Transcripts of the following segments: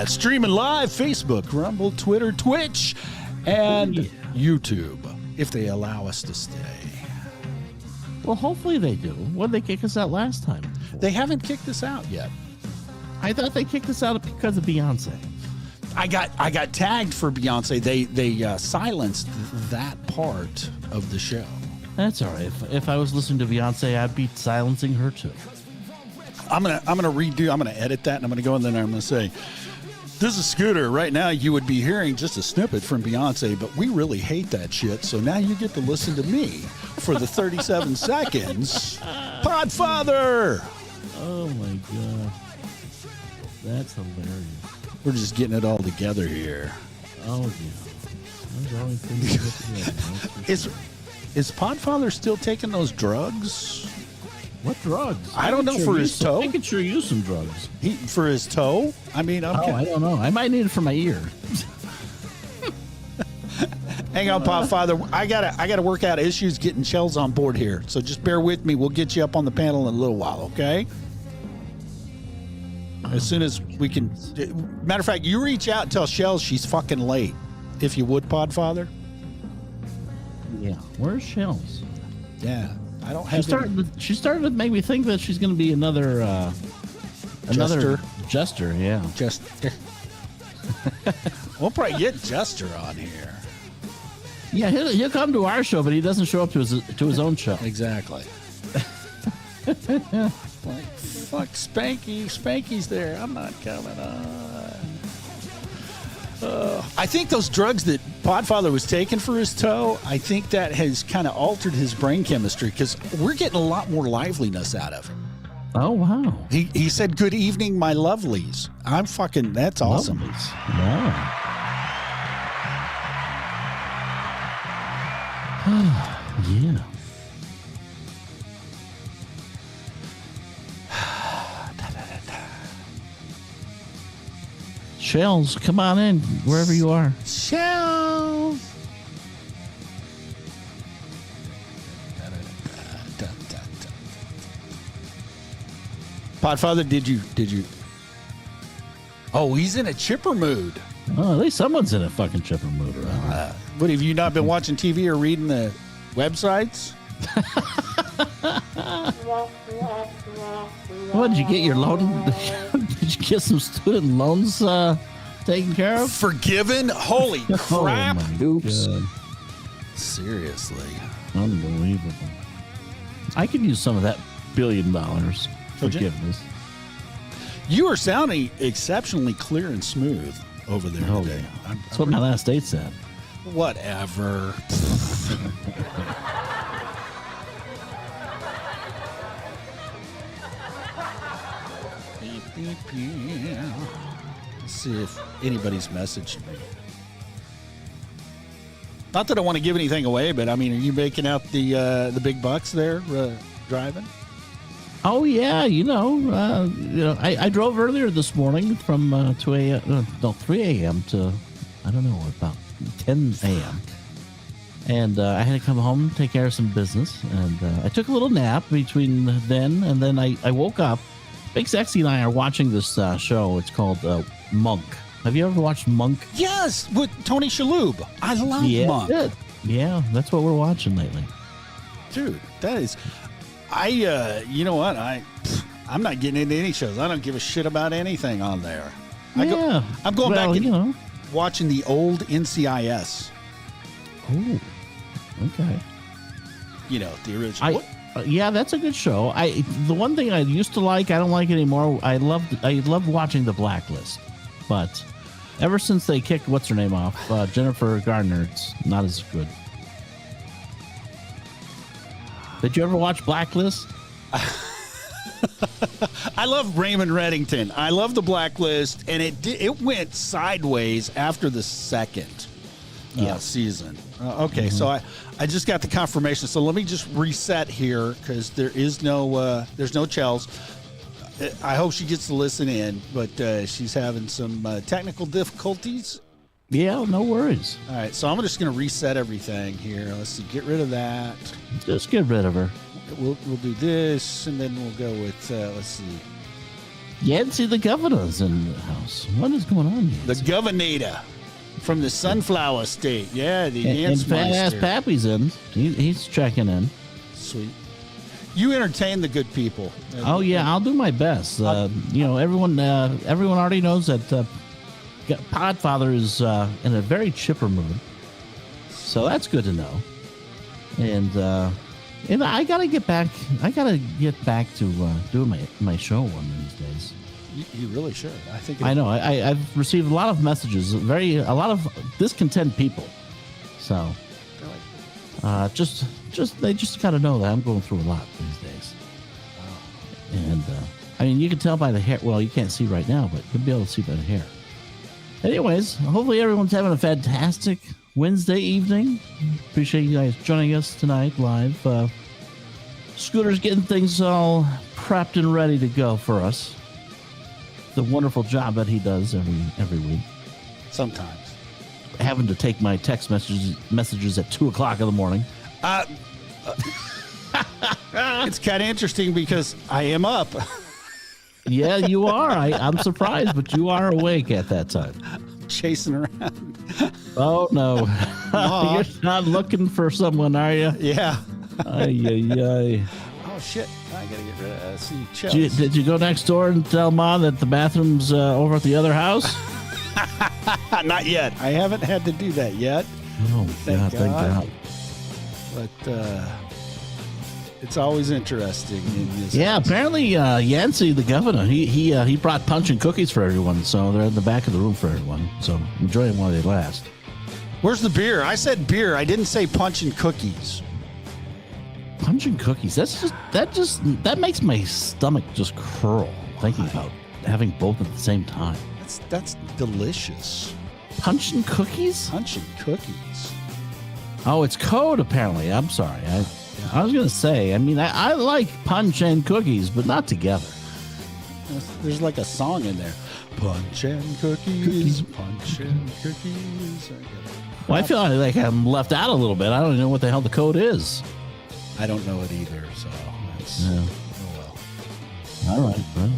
Streaming live, Facebook, Rumble, Twitter, Twitch, and YouTube, if they allow us to stay. Well, hopefully they do. What did they kick us out last time? They haven't kicked us out yet. I thought they kicked us out because of Beyonce. I got tagged for Beyonce. They silenced that part of the show. That's all right. If I was listening to Beyonce, I'd be silencing her too. I'm gonna edit that, and I'm gonna go in there and I'm gonna say, this is Scooter. Right now, you would be hearing just a snippet from Beyonce, but we really hate that shit. So now you get to listen to me for the 37 seconds. Podfather! Oh, my God. That's hilarious. We're just getting it all together here. Oh, yeah. Those are always things to get together. Is Podfather still taking those drugs? What drugs? I don't know, for his toe. I could sure use some drugs. For his toe? I mean, I don't know. I might need it for my ear. Hang on, Podfather. I gotta work out issues getting Shells on board here. So just bear with me. We'll get you up on the panel in a little while, okay? As soon as we can. Matter of fact, you reach out and tell Shells she's fucking late, if you would, Podfather. Yeah. Where's Shells? Yeah. I don't have. She started to make me think that she's going to be another Jester. Yeah, Jester. We'll probably get Jester on here. Yeah, he'll come to our show, but he doesn't show up to his own show. Exactly. Like, fuck Spanky. Spanky's there. I'm not coming on. I think those drugs that Podfather was taking for his toe, I think that has kind of altered his brain chemistry, because we're getting a lot more liveliness out of him. Oh, wow. He said, "Good evening, my lovelies." I'm fucking, that's awesome. Lovelies. Wow. Yeah. Shells, come on in, wherever you are. Shells. Podfather, did you? Oh, he's in a chipper mood. Oh, at least someone's in a fucking chipper mood around here. What, have you not been watching TV or reading the websites? What, did you get your loan? Did you get some student loans taken care of? Forgiven? Holy crap. Oh, my Oops. God. Seriously. Unbelievable. I could use some of that $1 billion forgiveness. You are sounding exceptionally clear and smooth over there today. Yeah. That's what my last date said. Whatever. Let's see if anybody's messaged me. Not that I want to give anything away, but I mean, are you making out the big bucks there driving? Oh yeah, I drove earlier this morning from 3 a.m. to I don't know, about 10 a.m. And I had to come home, take care of some business, and I took a little nap between then and then I woke up. Big Sexy and I are watching this show. It's called Monk. Have you ever watched Monk? Yes, with Tony Shalhoub. I love Monk. Good. Yeah, that's what we're watching lately. Dude, that is... you know what? I'm not getting into any shows. I don't give a shit about anything on there. I'm going back and watching the old NCIS. Oh, okay. The original. Yeah, that's a good show. The one thing I used to like, I don't like it anymore. I loved watching The Blacklist, but ever since they kicked what's her name off, Jennifer Garner, it's not as good. Did you ever watch Blacklist? I love Raymond Reddington. I love The Blacklist, and it went sideways after the second season. Okay, so I just got the confirmation. So let me just reset here, because there's no Chels. I hope she gets to listen in, but she's having some technical difficulties. Yeah, no worries. All right, so I'm just going to reset everything here. Let's see, get rid of that. Just get rid of her. We'll do this, and then we'll go with, let's see. Yancy the governor's in the house. What is going on here? The governor from the Sunflower State. Yeah, the and Fat Ass Yancemeister. Pappy's in. He's checking in. Sweet. You entertain the good people. Oh yeah, I'll do my best. Everyone already knows that Podfather is in a very chipper mood, so that's good to know. And I gotta get back. I gotta get back to doing my show one of these days. You really should. I think. I know. I've received a lot of messages. A lot of discontent people. So. They just kind of know that I'm going through a lot these days. And, you can tell by the hair. Well, you can't see right now, but you'll be able to see by the hair. Anyways, hopefully everyone's having a fantastic Wednesday evening. Appreciate you guys joining us tonight live. Scooter's getting things all prepped and ready to go for us. The wonderful job that he does every week. Sometimes. Having to take my text messages at 2 o'clock in the morning. It's kind of interesting because I am up. Yeah, you are. I'm surprised, but you are awake at that time. Chasing around. Oh, no. You're not looking for someone, are you? Yeah. Ay. Oh, shit. I got to get rid of see. Did you go next door and tell Mom that the bathroom's over at the other house? Not yet. I haven't had to do that yet. Oh, Thank God. God. But it's always interesting in this. Yeah, house. apparently Yancy, the governor, he brought punch and cookies for everyone, so they're in the back of the room for everyone. So enjoy them while they last. Where's the beer? I said beer. I didn't say punch and cookies. Punch and cookies. That makes my stomach just curl thinking about having both at the same time. That's delicious. Punch and cookies? Punch and cookies. Oh, it's code apparently. I'm sorry. I was gonna say. I like punch and cookies, but not together. There's like a song in there. Punch and cookies. Punch and cookies. Well, I feel like I'm left out a little bit. I don't even know what the hell the code is. I don't know it either. So that's, Yeah. oh well. All right. Well,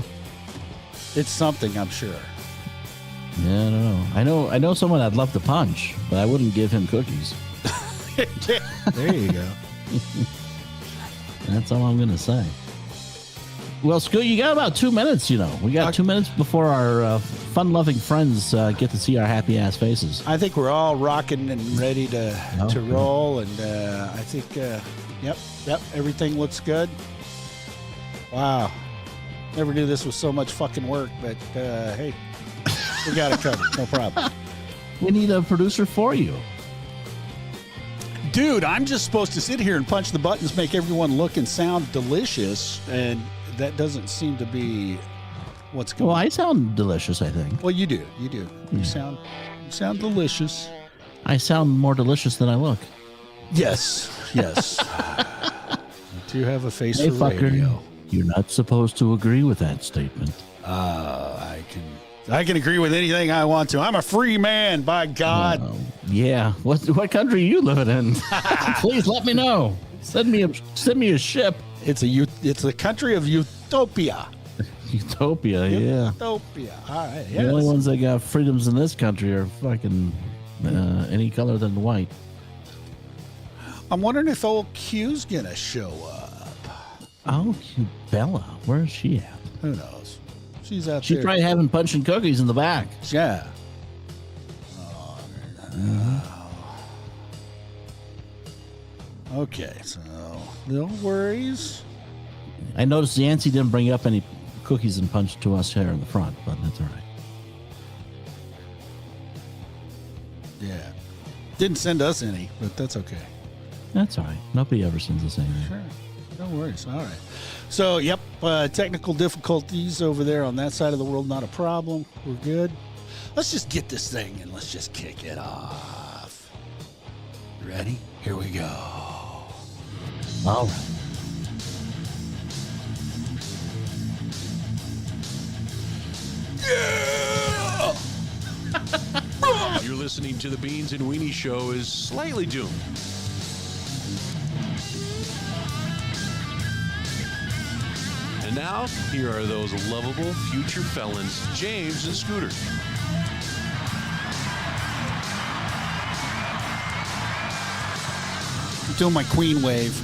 It's something, I'm sure. yeah, I don't know. I know someone I'd love to punch, but I wouldn't give him cookies. There you go. That's all I'm gonna say. Well, Scoot, you got about 2 minutes. We got 2 minutes before our fun-loving friends get to see our happy ass faces. I think we're all rocking and ready to roll, and I think, yep, everything looks good. Wow, never knew this was so much fucking work, but hey, we got it covered, no problem. We need a producer for you. Dude, I'm just supposed to sit here and punch the buttons, make everyone look and sound delicious, and that doesn't seem to be what's going on. Well, I sound delicious, I think. Well, you do. You sound delicious. I sound more delicious than I look. Yes. You do have a face Hey, for fucker, radio. you're not supposed to agree with that statement. I can agree with anything I want to. I'm a free man, by God. Yeah. What country are you living in? Please let me know. Send me a ship. It's a country of utopia. Utopia, yeah. Utopia. All right. The only ones that got freedoms in this country are fucking any color than white. I'm wondering if old Q's gonna show up. Oh, Bella, where is she at? Who knows? She's out She's there. probably having punch and cookies in the back. Yeah. Okay, so no worries. I noticed Yancy didn't bring up any cookies and punch to us here in the front, but that's all right. Yeah. Didn't send us any, but that's okay. That's all right. Nobody ever sends us anything. Sure. No worries. All right. So, yep, technical difficulties over there on that side of the world, not a problem. We're good. Let's just get this thing and let's just kick it off. Ready? Here we go. All right. Yeah! You're listening to the Beans and Weenie Show is slightly doomed. And And now, here are those lovable future felons, James and Scooter. I'm doing my queen wave.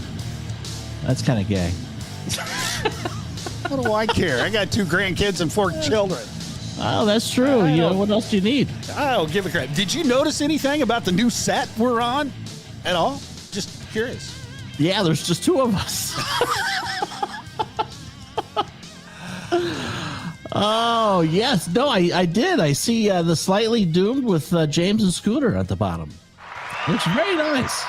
That's kind of gay. What do I care? I got 2 grandkids and 4 children. Oh, that's true. You know, what else do you need? I'll give a crap. Did you notice anything about the new set we're on at all? Just curious. Yeah, there's just 2 of us. Oh, yes. No, I did. I see the Slightly Doomed with James and Scooter at the bottom. Looks very nice.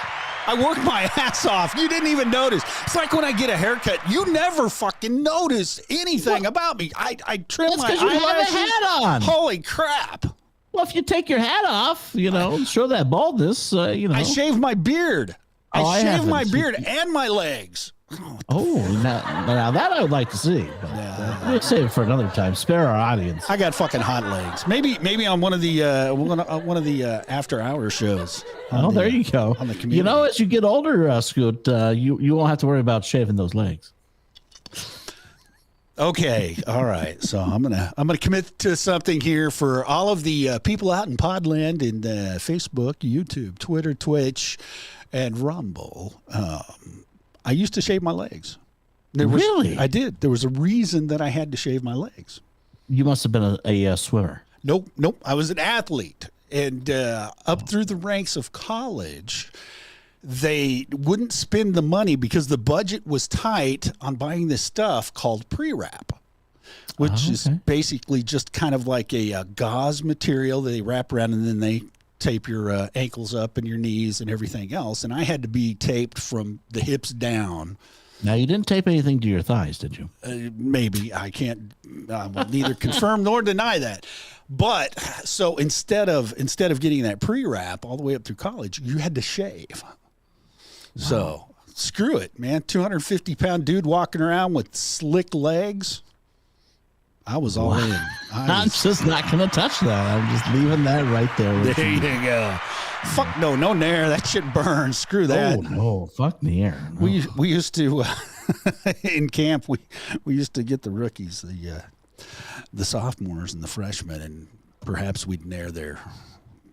I worked my ass off. You didn't even notice. It's like when I get a haircut. You never fucking notice anything about me. I trim That's my because you have a eyelashes. hat on. Holy crap. Well, if you take your hat off, you know, show that baldness, you know. I shave my beard. Oh, I I shave haven't. my beard and my legs. Oh, now that I would like to see. But, we'll save it for another time. Spare our audience. I got fucking hot legs. Maybe on one of the after hour shows. Oh, there you go. On the community. You know, as you get older, Scoot, you won't have to worry about shaving those legs. Okay, all right. So I'm gonna commit to something here for all of the people out in Podland and Facebook, YouTube, Twitter, Twitch, and Rumble. I used to shave my legs. Really? I did. There was a reason that I had to shave my legs. You must have been a swimmer. Nope. I was an athlete. And up through the ranks of college, they wouldn't spend the money because the budget was tight on buying this stuff called pre-wrap, which is basically just kind of like a gauze material that they wrap around and then they tape your ankles up and your knees and everything else. And I had to be taped from the hips down. Now, you didn't tape anything to your thighs, did you? Maybe. I can't neither confirm nor deny that. But so instead of getting that pre-wrap all the way up through college, you had to shave. Wow. So screw it, man. 250-pound dude walking around with slick legs. I was all in. I'm just not going to touch that. I'm just leaving that right there. There you go. Fuck no nair. That shit burns. Screw that. Oh no, fuck the air. No. We used to in camp. We used to get the rookies, the sophomores and the freshmen, and perhaps we'd nair their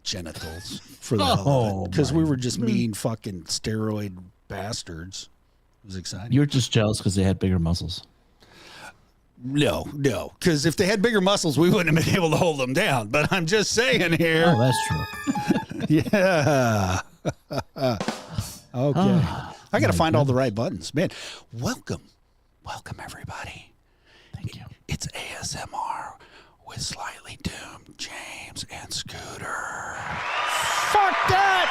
genitals for the hell of it because we were just mean fucking steroid bastards. It was exciting. You were just jealous because they had bigger muscles. No, because if they had bigger muscles, we wouldn't have been able to hold them down. But I'm just saying here. Oh, that's true. Yeah. Okay. I got to find all the right buttons. Man, welcome everybody. Thank you. It's ASMR with Slightly Doomed James and Scooter. Fuck that!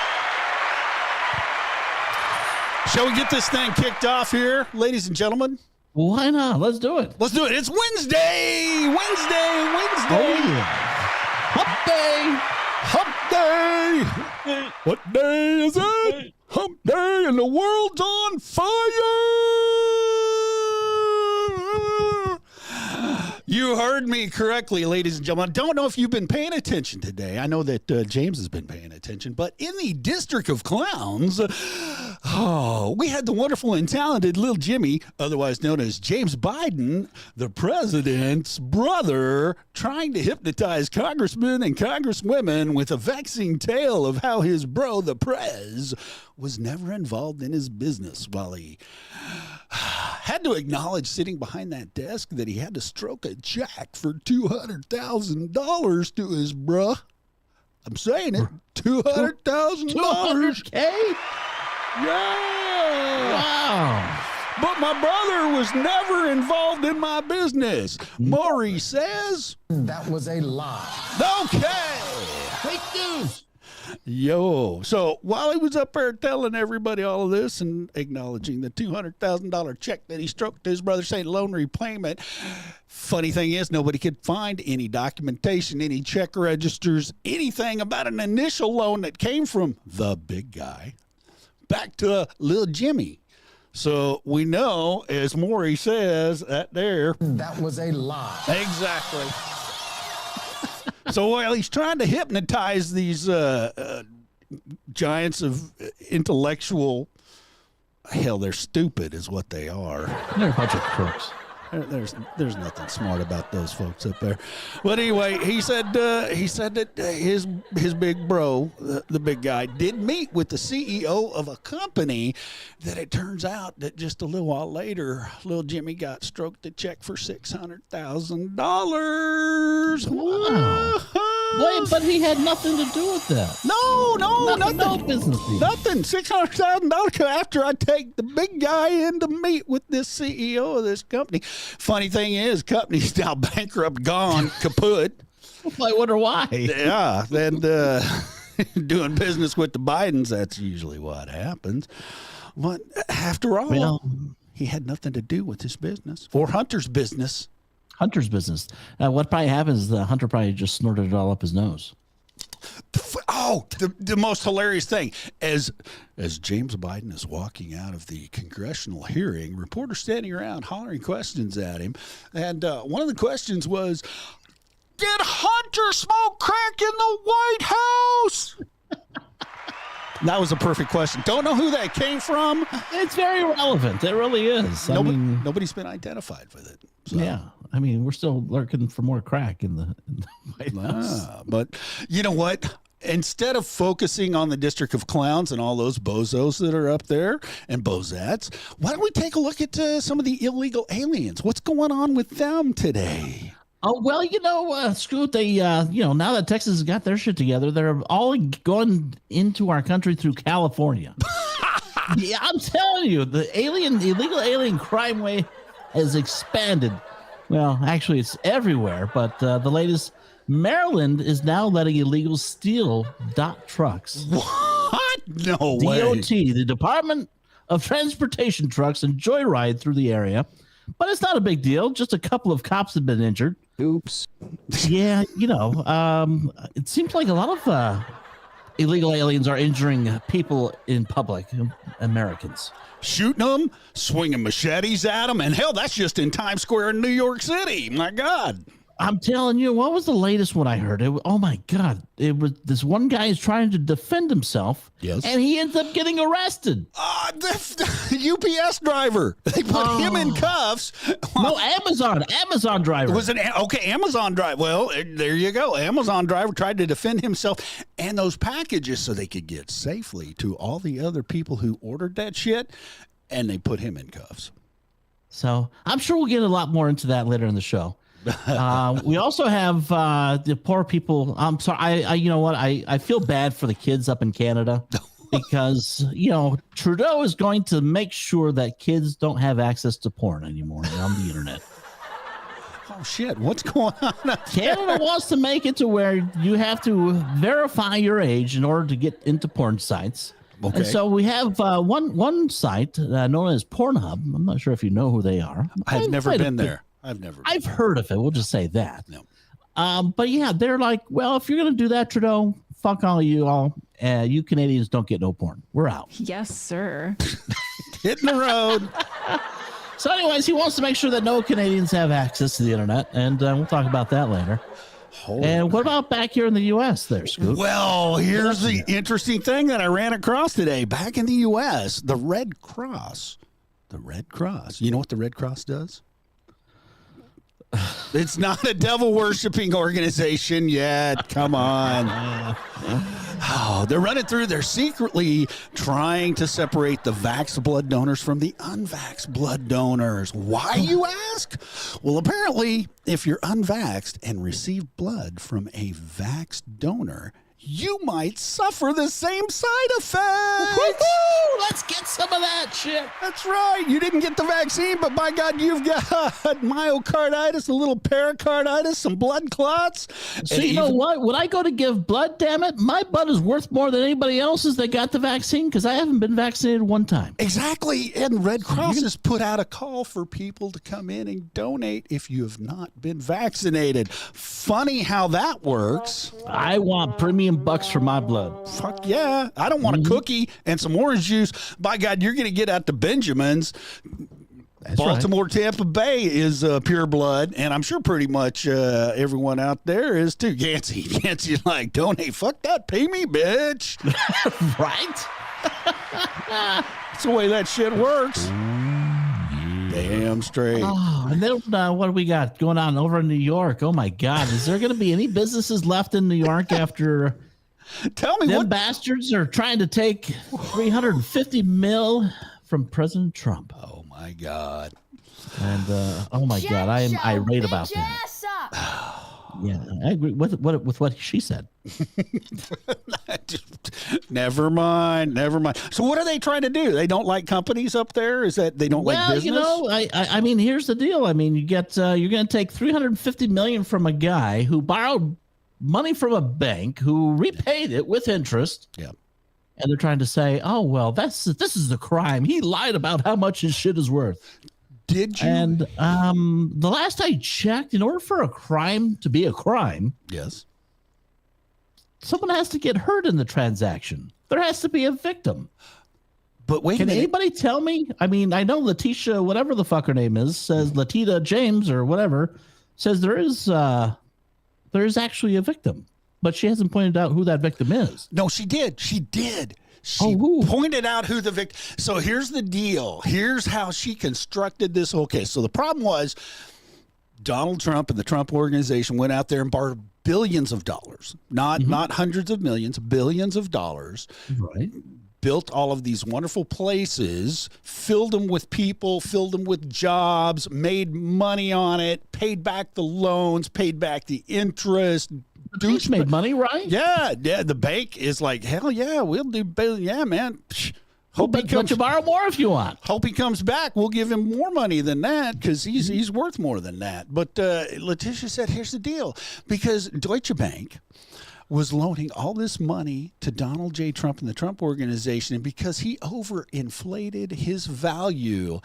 Shall we get this thing kicked off here, ladies and gentlemen? Why not? Let's do it. Let's do it. It's Wednesday. Oh, yeah. Hump day. Hump day. What day is it? Hump day and the world's on fire. You heard me correctly, ladies and gentlemen. I don't know if you've been paying attention today. I know that James has been paying attention, but in the District of Clowns, we had the wonderful and talented Lil Jimmy, otherwise known as James Biden, the president's brother, trying to hypnotize congressmen and congresswomen with a vexing tale of how his bro, the prez, was never involved in his business while he had to acknowledge sitting behind that desk that he had to stroke a check for $200,000 to his bruh. I'm saying it, $200,000. $200K? Yeah. Wow. But my brother was never involved in my business. Maury says. That was a lie. Okay. Fake news. Yo, so while he was up there telling everybody all of this and acknowledging the $200,000 check that he stroked to his brother saying loan repayment, funny thing is nobody could find any documentation, any check registers, anything about an initial loan that came from the big guy back to Lil Jimmy. So we know, as Maury says, that there. That was a lie. Exactly. So while he's trying to hypnotize these giants of intellectual, hell, they're stupid is what they are. They're a bunch of crooks. There's nothing smart about those folks up there. But anyway, he said that his big bro, the big guy, did meet with the CEO of a company that it turns out that just a little while later, little Jimmy got stroked a check for $600,000. Wow. Wait, but he had nothing to do with that. No, nothing. No business deal. Nothing. $600,000 after I take the big guy in to meet with this CEO of this company. Funny thing is, company's now bankrupt, gone, kaput. I wonder why. Yeah, and doing business with the Bidens, that's usually what happens. But after all, he had nothing to do with his business or Hunter's business. Hunter's business. What probably happens is the Hunter probably just snorted it all up his nose. Oh, the most hilarious thing, as James Biden is walking out of the congressional hearing, reporters standing around hollering questions at him, and one of the questions was, "Did Hunter smoke crack in the White House?" That was a perfect question. Don't know who that came from. It's very relevant. It really is. Nobody's been identified with it. So. Yeah. I mean, we're still lurking for more crack in the White House. But you know what? Instead of focusing on the District of Clowns and all those bozos that are up there and bozettes, why don't we take a look at some of the illegal aliens? What's going on with them today? Oh, well, Scoot, they, now that Texas has got their shit together, they're all going into our country through California. Yeah, I'm telling you, the illegal alien crime wave has expanded. Well, actually, it's everywhere, but the latest, Maryland is now letting illegals steal DOT trucks. What? No way. DOT, the Department of Transportation trucks, and joyride through the area. But it's not a big deal. Just a couple of cops have been injured. Oops. Yeah, it seems like a lot of illegal aliens are injuring people in public, Americans. Shooting them, swinging machetes at them, and hell, that's just in Times Square in New York City. My God. I'm telling you, what was the latest one I heard? Oh my God. It was this one guy is trying to defend himself. Yes. And he ends up getting arrested. The UPS driver. They put him in cuffs. No, Amazon driver. Was it Amazon driver? Well, there you go. Amazon driver tried to defend himself and those packages so they could get safely to all the other people who ordered that shit, and they put him in cuffs. So I'm sure we'll get a lot more into that later in the show. We also have the poor people. I'm sorry. I feel bad for the kids up in Canada because, Trudeau is going to make sure that kids don't have access to porn anymore on the internet. Oh, shit. What's going on? Canada wants to make it to where you have to verify your age in order to get into porn sites. Okay. And so we have one site known as Pornhub. I'm not sure if you know who they are. I've never been there. I've heard of it. We'll just say that. No. But yeah, they're like, well, if you're going to do that, Trudeau, fuck all you all. You Canadians don't get no porn. We're out. Yes, sir. Hitting the road. So anyways, he wants to make sure that no Canadians have access to the internet. And we'll talk about that later. And what about back here in the U.S. there, Scoot? Well, here's the interesting thing that I ran across today. Back in the U.S., the Red Cross. The Red Cross. You know what the Red Cross does? It's not a devil-worshipping organization yet. Come on. Oh, they're running through. They're secretly trying to separate the vaxxed blood donors from the unvaxxed blood donors. Why, you ask? Well, apparently, if you're unvaxxed and receive blood from a vaxxed donor, you might suffer the same side effects. Woo-hoo! Let's get some of that shit. That's right. You didn't get the vaccine, but by God, you've got myocarditis, a little pericarditis, some blood clots. So you know what? When I go to give blood, damn it, my blood is worth more than anybody else's that got the vaccine because I haven't been vaccinated one time. Exactly. And Red Cross has put out a call for people to come in and donate if you have not been vaccinated. Funny how that works. I want premium bucks for my blood. Fuck yeah. I don't want a cookie and some orange juice. By God, you're going to get out to Benjamin's. That's Baltimore, right. Tampa Bay is pure blood, and I'm sure pretty much everyone out there is too. Yancey's like, donate. Fuck that. Pay me, bitch. Right? That's the way that shit works. Damn straight. Oh, and then what do we got going on over in New York? Oh my God, is there going to be any businesses left in New York after? Tell me them what bastards are trying to take $350 million from President Trump. Oh my God. And oh my God, I am irate about that. Yeah, I agree with what she said. Never mind. So what are they trying to do? They don't like companies up there? Is that they don't like business? You know, I mean, here's the deal. I mean, you get you're going to take $350 million from a guy who borrowed money from a bank who repaid it with interest. Yeah. And they're trying to say, oh well, this is the crime. He lied about how much his shit is worth. Did you? And the last I checked, in order for a crime to be a crime, yes, someone has to get hurt in the transaction. There has to be a victim. But wait a minute. Can anybody tell me? I mean, I know Letitia, whatever the fuck her name is, says Latita James or whatever, says there is actually a victim, but she hasn't pointed out who that victim is. No, she did. She pointed out who the victim. So here's the deal. Here's how she constructed this whole case. So the problem was Donald Trump and the Trump organization went out there and borrowed billions of dollars, not hundreds of millions, billions of dollars. Right. Built all of these wonderful places, filled them with people, filled them with jobs, made money on it, paid back the loans, paid back the interest. Douche made money, right? Yeah. The bank is like, hell yeah, we'll do. Yeah, man. But you borrow more if you want. Hope he comes back. We'll give him more money than that because he's worth more than that. But Letitia said, here's the deal, because Deutsche Bank was loaning all this money to Donald J. Trump and the Trump organization, and because he overinflated his value,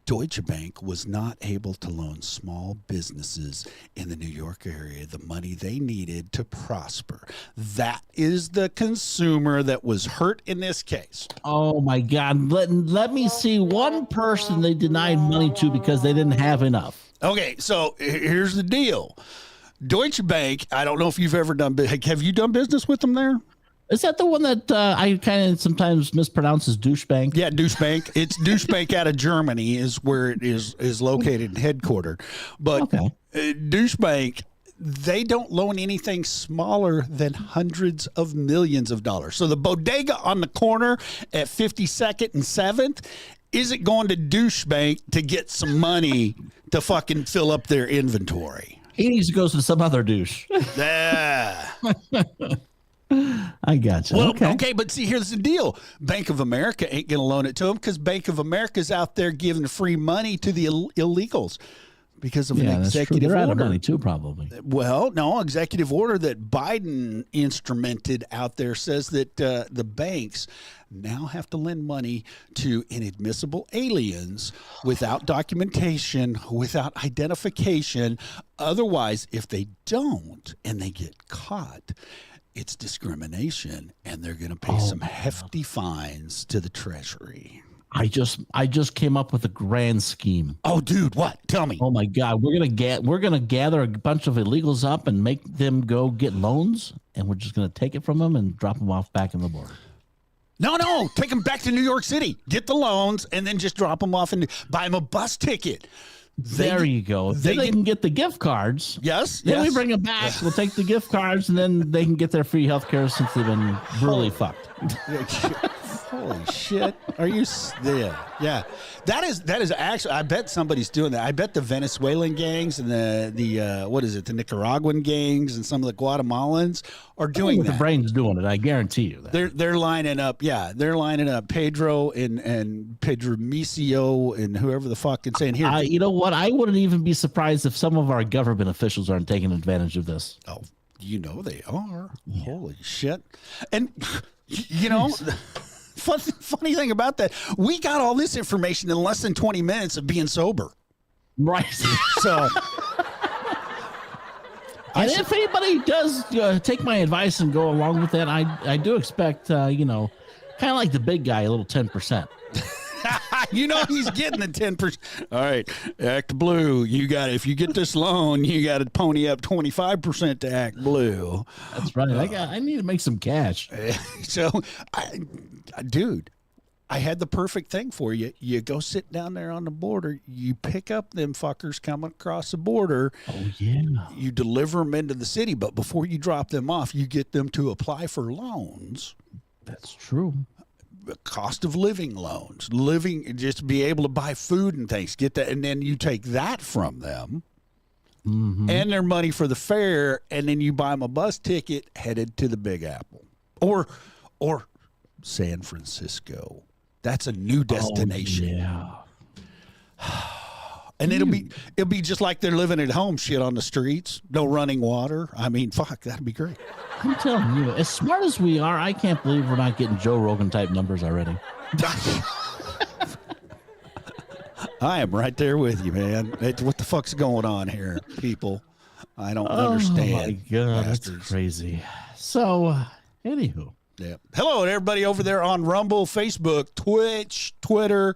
Deutsche Bank was not able to loan small businesses in the New York area the money they needed to prosper. That is the consumer that was hurt in this case. Oh, my God. Let me see one person they denied money to because they didn't have enough. Okay, so here's the deal. Deutsche Bank, I don't know if you've ever have you done business with them there? Is that the one that I kind of sometimes mispronounce as douche bank? Yeah, douche bank. It's douche bank out of Germany is where it is located and headquartered. But douche bank, they don't loan anything smaller than hundreds of millions of dollars. So the bodega on the corner at 52nd and 7th isn't going to douche bank to get some money to fucking fill up their inventory. He needs to go to some other douche. Yeah. I got you. Well, okay, but see, here's the deal. Bank of America ain't going to loan it to them because Bank of America's out there giving free money to the illegals because of an executive order. They're out of money too, probably. Well, no, executive order that Biden instrumented out there says that the banks now have to lend money to inadmissible aliens without documentation, without identification. Otherwise, if they don't and they get caught, it's discrimination, and they're going to pay some hefty fines to the Treasury. I just came up with a grand scheme. Oh, dude, what? Tell me. Oh my God, we're gonna gather a bunch of illegals up and make them go get loans, and we're just gonna take it from them and drop them off back in the border. No, take them back to New York City. Get the loans, and then just drop them off and buy them a bus ticket. There you go. Then they can get the gift cards. Yes. Then we bring them back. We'll take the gift cards, and then they can get their free health care since they've been brutally fucked. Holy shit. Are you? Yeah. That is actually, I bet somebody's doing that. I bet the Venezuelan gangs and the what is it? The Nicaraguan gangs and some of the Guatemalans are doing that. The brain's doing it. I guarantee you that. They're lining up. Yeah. They're lining up Pedro and Pedro Micio and whoever the fuck and saying here. You know what? I wouldn't even be surprised if some of our government officials aren't taking advantage of this. Oh, you know they are. Yeah. Holy shit. And you know, funny thing about that, we got all this information in less than 20 minutes of being sober. Right. So. And if anybody does take my advice and go along with that, I do expect, kind of like the big guy, a little 10%. You know he's getting the 10%. All right, Act Blue. If you get this loan, you got to pony up 25% to Act Blue. That's right. I need to make some cash. So, dude, I had the perfect thing for you. You go sit down there on the border. You pick up them fuckers coming across the border. Oh, yeah. You deliver them into the city, but before you drop them off, you get them to apply for loans. That's true. Cost of living loans, just to be able to buy food and things, get that, and then you take that from them and their money for the fare, and then you buy them a bus ticket headed to the Big Apple or San Francisco. That's a new destination. Oh, yeah. And it'll be just like they're living at home, shit on the streets, no running water. I mean, fuck, that'd be great. I'm telling you, as smart as we are, I can't believe we're not getting Joe Rogan type numbers already. I am right there with you, man. What the fuck's going on here, people? I don't understand. Oh, my God, bastards. that's crazy. So, anywho. Yeah. Hello, everybody over there on Rumble, Facebook, Twitch, Twitter,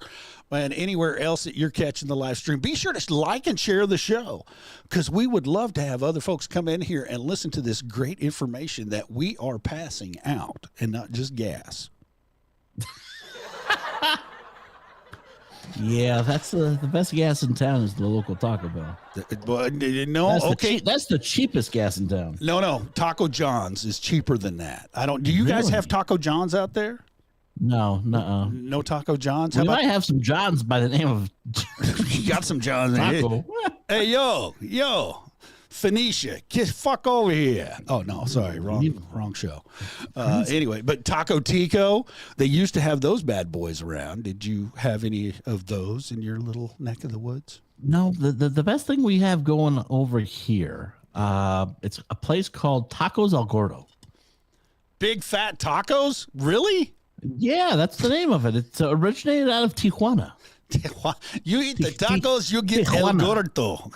and anywhere else that you're catching the live stream. Be sure to like and share the show, because we would love to have other folks come in here and listen to this great information that we are passing out, and not just gas. Yeah, that's the best gas in town is the local Taco Bell. No, okay. That's the cheapest gas in town. No. Taco John's is cheaper than that. Do you guys have Taco John's out there? No. No Taco John's? We might have some Johns by the name of You got some John's. Taco. Hey, yo. Phoenicia, fuck over here. Oh, no, sorry, wrong show. Anyway, but Taco Tico, they used to have those bad boys around. Did you have any of those in your little neck of the woods? No, the best thing we have going over here, it's a place called Tacos El Gordo. Big fat tacos? Really? Yeah, that's the name of it. It's originated out of Tijuana. You eat the tacos, you get Tijuana. El Gordo.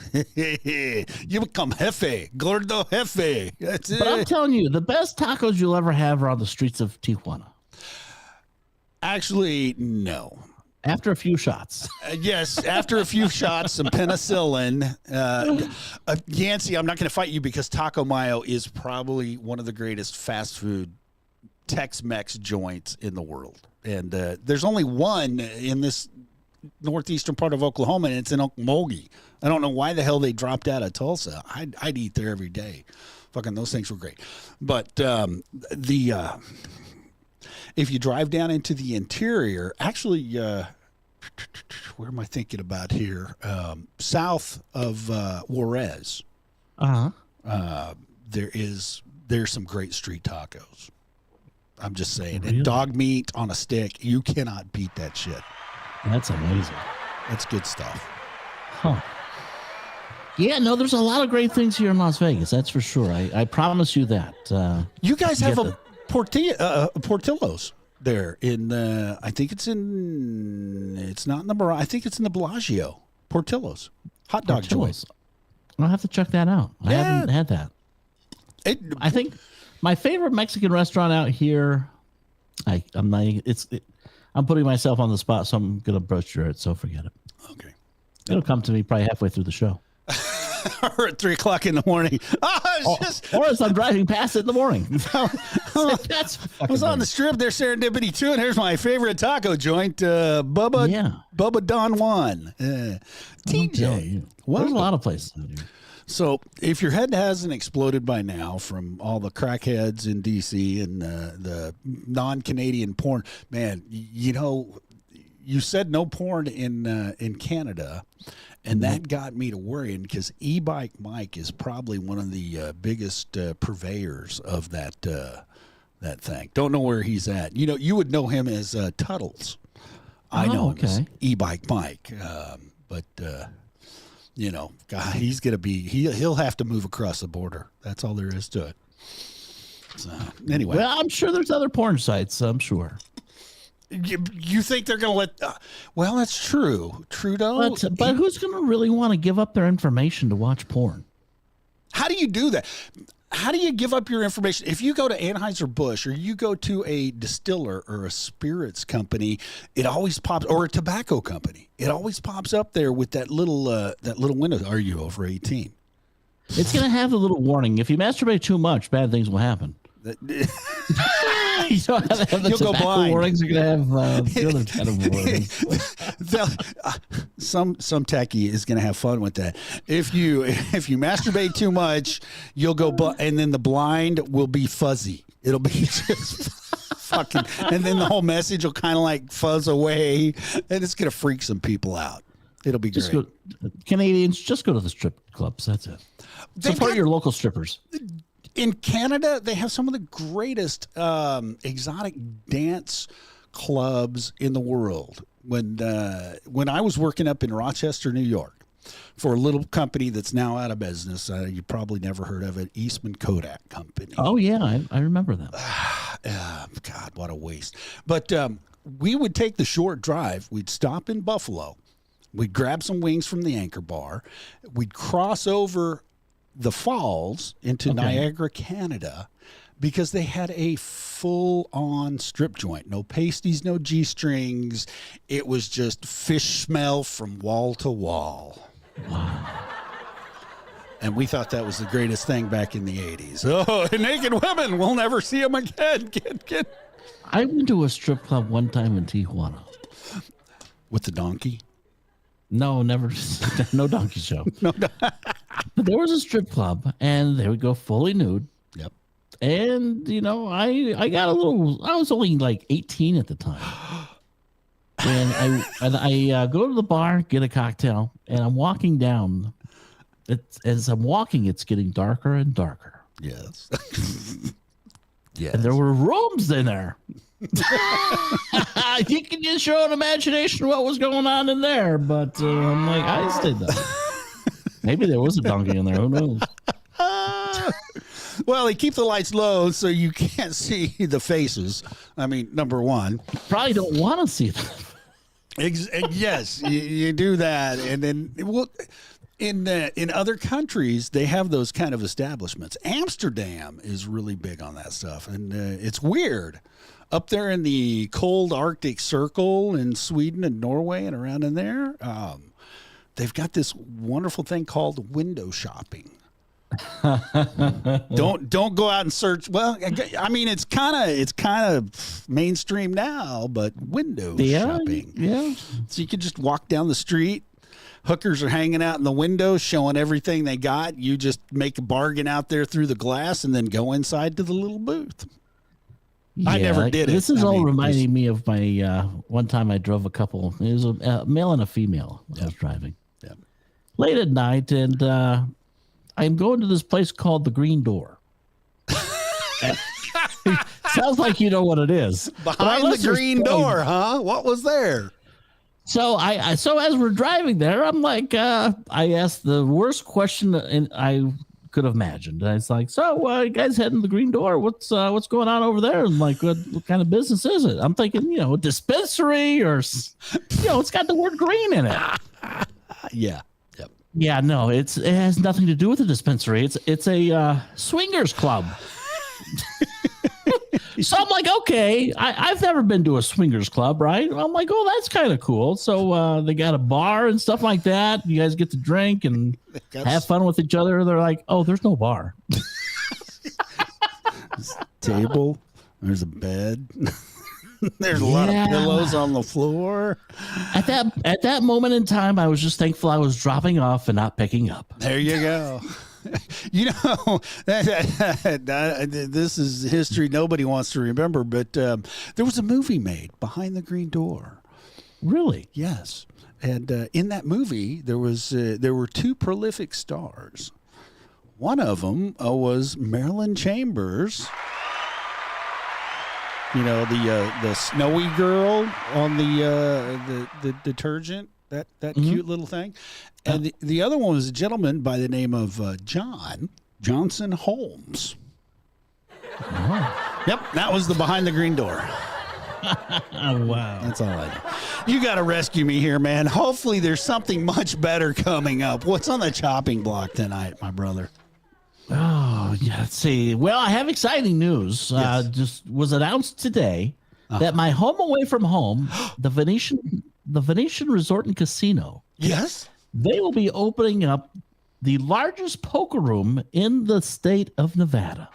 You become Jefe. Gordo Jefe. That's it. But I'm telling you, the best tacos you'll ever have are on the streets of Tijuana. Actually, no. After a few shots. Yes, after a few shots, some penicillin. Yancey, I'm not going to fight you because Taco Mayo is probably one of the greatest fast food Tex-Mex joints in the world. And there's only one in this northeastern part of Oklahoma, and it's in Okmulgee. I don't know why the hell they dropped out of Tulsa. I'd eat there every day. Fucking those things were great. But if you drive down into the interior, actually, where am I thinking about here? South of Juarez, there's some great street tacos. I'm just saying. Really? And dog meat on a stick, you cannot beat that shit. That's amazing. That's good stuff. Huh. Yeah, no, there's a lot of great things here in Las Vegas. That's for sure. I promise you that. You guys have a Portillo's there in, I think it's not in the Mirage. I think it's in the Bellagio. Portillo's. Hot dog joint. I'll have to check that out. I haven't had that. I think my favorite Mexican restaurant out here, I'm putting myself on the spot, so I'm going to butcher it, so forget it. Okay. It'll come to me probably halfway through the show. Or at 3 o'clock in the morning. Or as I'm driving past it in the morning. I was on the strip there, Serendipity 2, and here's my favorite taco joint, Bubba Don Juan. TJ. There's a lot of places out here. So if your head hasn't exploded by now from all the crackheads in D.C. and the non-Canadian porn, man, you said no porn in Canada, and that got me to worrying because E-Bike Mike is probably one of the biggest purveyors of that thing. Don't know where he's at. You would know him as Tuttles. I know him as E-Bike Mike, but. God, he's gonna be. He'll have to move across the border. That's all there is to it. So anyway, well, I'm sure there's other porn sites. I'm sure. You think they're gonna let? Well, that's true. Trudeau. But who's gonna really want to give up their information to watch porn? How do you do that? How do you give up your information? If you go to Anheuser-Busch or you go to a distiller or a spirits company, it always pops, or a tobacco company, it always pops up there with that little window. Are you over 18? It's going to have a little warning. If you masturbate too much, bad things will happen. You don't have to have the You'll go tobacco blind. warnings. You're gonna have the other kind of warnings. Some techie is going to have fun with that. If you masturbate too much, you'll go and then the blind will be fuzzy. It'll be just fucking, and then the whole message will kind of like fuzz away, and it's going to freak some people out. It'll be Just great. Canadians, just go to the strip clubs. That's it. Support your local strippers. In Canada, they have some of the greatest exotic dance clubs in the world. When I was working up in Rochester, New York, for a little company that's now out of business, you probably never heard of it, Eastman Kodak Company. Oh yeah, I remember them. God, what a waste! But we would take the short drive. We'd stop in Buffalo. We'd grab some wings from the Anchor Bar. We'd cross over the falls into Niagara, Canada, because they had a full-on strip joint. No pasties, no G-strings. It was just fish smell from wall to wall. Wow. And we thought that was the greatest thing back in the 80s. Oh, naked women, we'll never see them again. Get. I went to a strip club one time in Tijuana. With the donkey? No, never. No donkey show. No. But there was a strip club, and they would go fully nude. Yep. And, I got a little, I was only like 18 at the time. And I go to the bar, get a cocktail, and I'm walking down. As I'm walking, it's getting darker and darker. Yes. Yes. And there were rooms in there. You can just show an imagination what was going on in there, but I'm like, I stayed there. Maybe there was a donkey in there. Who knows? Well, they keep the lights low so you can't see the faces. I mean, number one. Probably don't want to see them. Yes, you do that, and then in other countries they have those kind of establishments. Amsterdam is really big on that stuff, and it's weird. Up there in the cold Arctic Circle in Sweden and Norway and around in there, they've got this wonderful thing called window shopping. Don't go out and search. Well, I mean, it's kind of mainstream now, but window shopping. Yeah. So you can just walk down the street. Hookers are hanging out in the window, showing everything they got. You just make a bargain out there through the glass, and then go inside to the little booth. Yeah, I never did it. This is all reminding me of my one time I drove a couple. It was a male and a female. I was driving late at night, and I'm going to this place called the Green Door. Sounds like you know what it is. Behind the green door, huh? What was there? So so as we're driving there, I'm like, I asked the worst question I could have imagined. And it's like, so you guys heading to the Green Door? What's going on over there? And like, what kind of business is it? I'm thinking, a dispensary or, it's got the word green in it. Yeah. Yep. Yeah, no, it has nothing to do with a dispensary. It's a swingers club. So I'm like, okay, I've never been to a swingers club, right? I'm like, oh, that's kind of cool. So they got a bar and stuff like that. You guys get to drink and have fun with each other. They're like, oh, there's no bar. Table. There's a bed. There's a lot of pillows on the floor. At that moment in time, I was just thankful I was dropping off and not picking up. There you go. This is history nobody wants to remember, but there was a movie made, Behind the Green Door. Really? Yes. And in that movie, there were two prolific stars. One of them was Marilyn Chambers. The snowy girl on the detergent, that cute little thing. And the other one was a gentleman by the name of Johnson Holmes. Oh. Yep, that was the Behind the Green Door. Oh, wow. That's all I know. You got to rescue me here, man. Hopefully there's something much better coming up. What's on the chopping block tonight, my brother? Oh, yeah. Let's see. Well, I have exciting news. Yes. Just was announced today that my home away from home, the Venetian Resort and Casino. Yes. They will be opening up the largest poker room in the state of Nevada.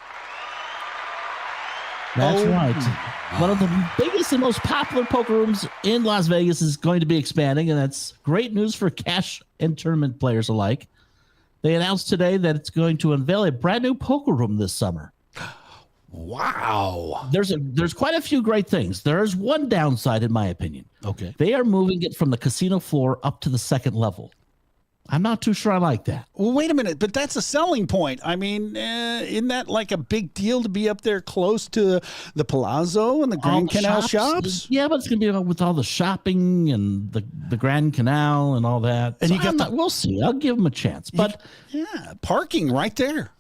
That's Oh. right. One of the biggest and most popular poker rooms in Las Vegas is going to be expanding, and that's great news for cash and tournament players alike. They announced today that it's going to unveil a brand new poker room this summer. Wow. There's quite a few great things. There is one downside, in my opinion. Okay. They are moving it from the casino floor up to the second level. I'm not too sure I like that. Well, wait a minute, but that's a selling point. I mean, isn't that like a big deal to be up there close to the Palazzo and the Grand Canal shops? Yeah, but it's going to be with all the shopping and the Grand Canal and all that. And so you got we'll see. I'll give them a chance. But yeah, parking right there.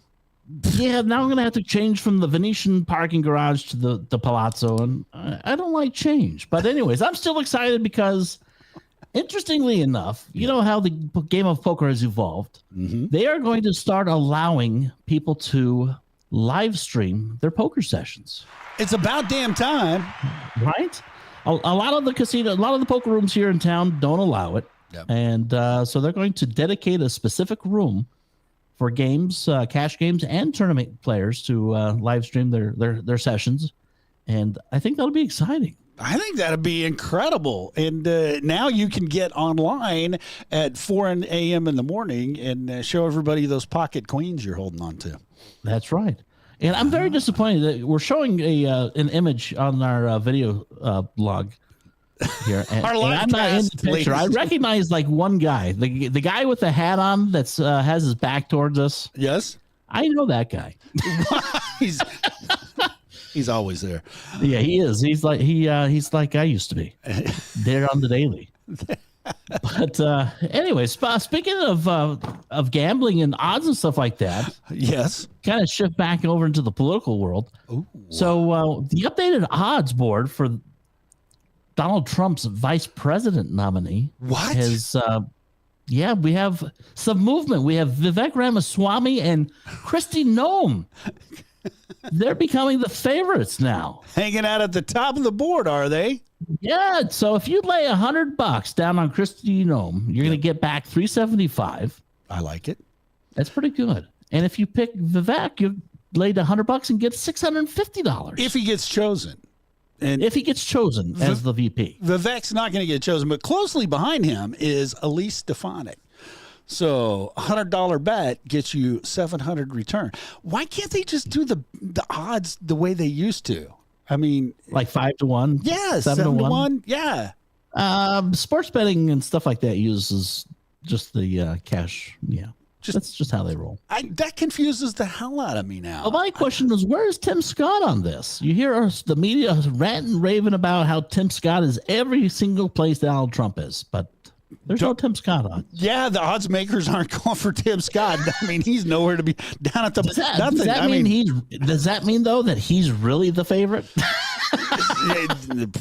yeah, now I'm going to have to change from the Venetian parking garage to the Palazzo, and I don't like change. But anyways, I'm still excited because, interestingly enough, you know how the game of poker has evolved. Mm-hmm. They are going to start allowing people to live stream their poker sessions. It's about damn time. Right? A lot of the casino, a lot of the poker rooms here in town don't allow it. Yep. And so they're going to dedicate a specific room for games, cash games, and tournament players to live stream their sessions. And I think that'll be exciting. I think that'd be incredible. And now you can get online at 4 a.m. in the morning and show everybody those pocket queens you're holding on to. That's right. And I'm very disappointed that we're showing an image on our video blog here. And, Our and I'm not in the livecast, picture. I ladies. recognize like one guy, the guy with the hat on that's has his back towards us. Yes? I know that guy. He's always there. Yeah, he is. He's like I used to be there on the daily. But anyway, speaking of gambling and odds and stuff like that, Yes. kind of shift back over into the political world. Ooh. So the updated odds board for Donald Trump's vice president nominee What? has we have some movement. We have Vivek Ramaswamy and Kristi Noem. They're becoming the favorites now. Hanging out at the top of the board, are they? Yeah. So if you lay $100 down on Kristi Noem, you're going to get back $375. I like it. That's pretty good. And if you pick Vivek, you laid $100 and get $650 If he gets chosen. And if he gets chosen as the VP. Vivek's not going to get chosen, but closely behind him is Elise Stefanik. So $100 bet gets you $700 return. Why can't they just do the odds the way they used to? I mean, Like 5-1. yeah, 7-1. Yeah. Sports betting and stuff like that uses just the cash. Yeah. That's just how they roll. That confuses the hell out of me now. Well, my question is, where is Tim Scott on this? You hear the media rant and raving about how Tim Scott is every single place Donald Trump is, but there's no Tim Scott on. Yeah, the odds makers aren't going for Tim Scott. I mean, he's nowhere to be down at the Does that mean though that he's really the favorite?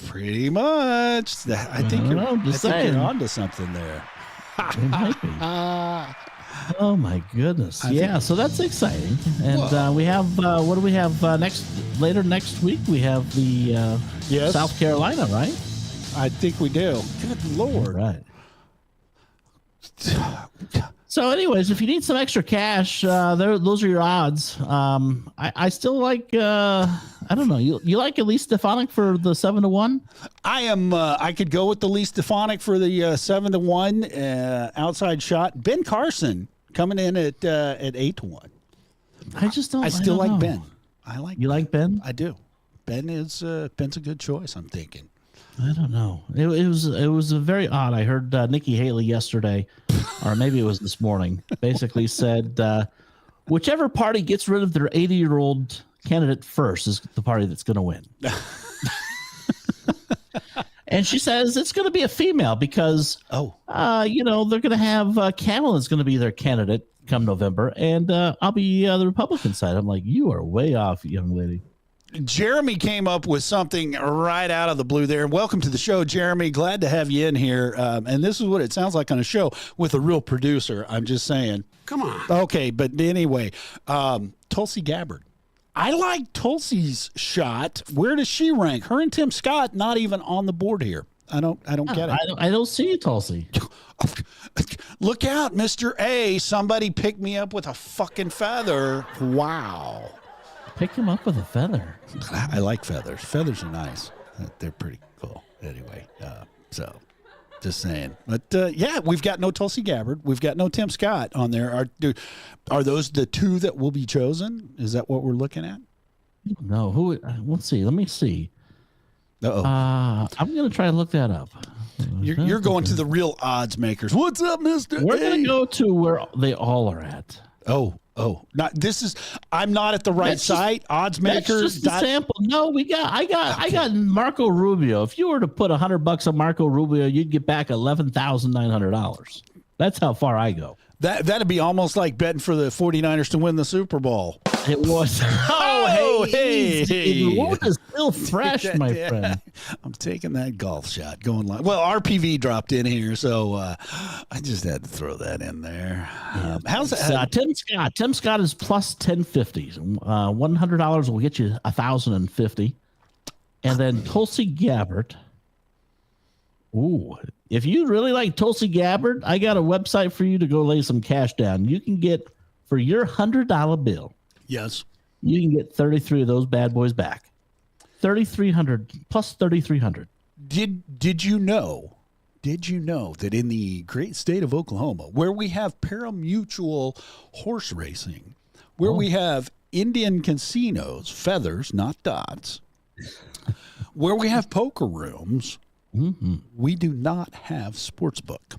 Pretty much. I think you're onto something there. It might be. Oh my goodness! Yeah, so that's exciting, and we have what do we have later next week? We have the South Carolina, right? I think we do. Good Lord! All right. So, anyways, if you need some extra cash, those are your odds. I still like. I don't know. You like Elise Stefanik for the 7-1? I am. I could go with the Elise Stefanik for the 7-1 outside shot. Ben Carson coming in at 8-1. I just don't. I still don't like know. Ben. I like. You like Ben? I do. Ben's a good choice. I'm thinking. I don't know. It was a very odd. I heard Nikki Haley yesterday, or maybe it was this morning, basically said whichever party gets rid of their 80-year-old candidate first is the party that's going to win. And she says it's going to be a female because, they're going to have Kamala's going to be their candidate come November, and I'll be the Republican side. I'm like, you are way off, young lady. Jeremy came up with something right out of the blue there. Welcome to the show, Jeremy. Glad to have you in here. And this is what it sounds like on a show with a real producer. I'm just saying. Come on. Okay, but anyway, Tulsi Gabbard. I like Tulsi's shot. Where does she rank? Her and Tim Scott not even on the board here. I don't get it. I don't see Tulsi. Look out, Mr. A. Somebody pick me up with a fucking feather. Wow. Pick him up with a feather. I like feathers. Feathers are nice. They're pretty cool. Anyway, so just saying. But yeah, we've got no Tulsi Gabbard. We've got no Tim Scott on there. Are those the two that will be chosen? Is that what we're looking at? No. Who? Let's see. Let me see. Uh-oh. I'm gonna try to look that up. You're going to the real odds makers. What's up, Mister? We're gonna go to where they all are at. Oh, not this is. I'm not at the right site. Odds makers. That's just a sample. No, I got Marco Rubio. If you were to put $100 on Marco Rubio, you'd get back $11,900. That's how far I go. That'd be almost like betting for the 49ers to win the Super Bowl. It was. Hey. The wound is still fresh, my friend. I'm taking that golf shot going live. Well, RPV dropped in here, so I just had to throw that in there. How's that? Tim Scott is plus 1050. $100 will get you 1,050. And then Tulsi Gabbard. Ooh, if you really like Tulsi Gabbard, I got a website for you to go lay some cash down. You can get, for your $100 bill, yes, you can get 33 of those bad boys back. 3,300 plus 3,300. Did you know that in the great state of Oklahoma, where we have pari-mutuel horse racing, where we have Indian casinos, feathers, not dots, where we have poker rooms, we do not have sportsbook.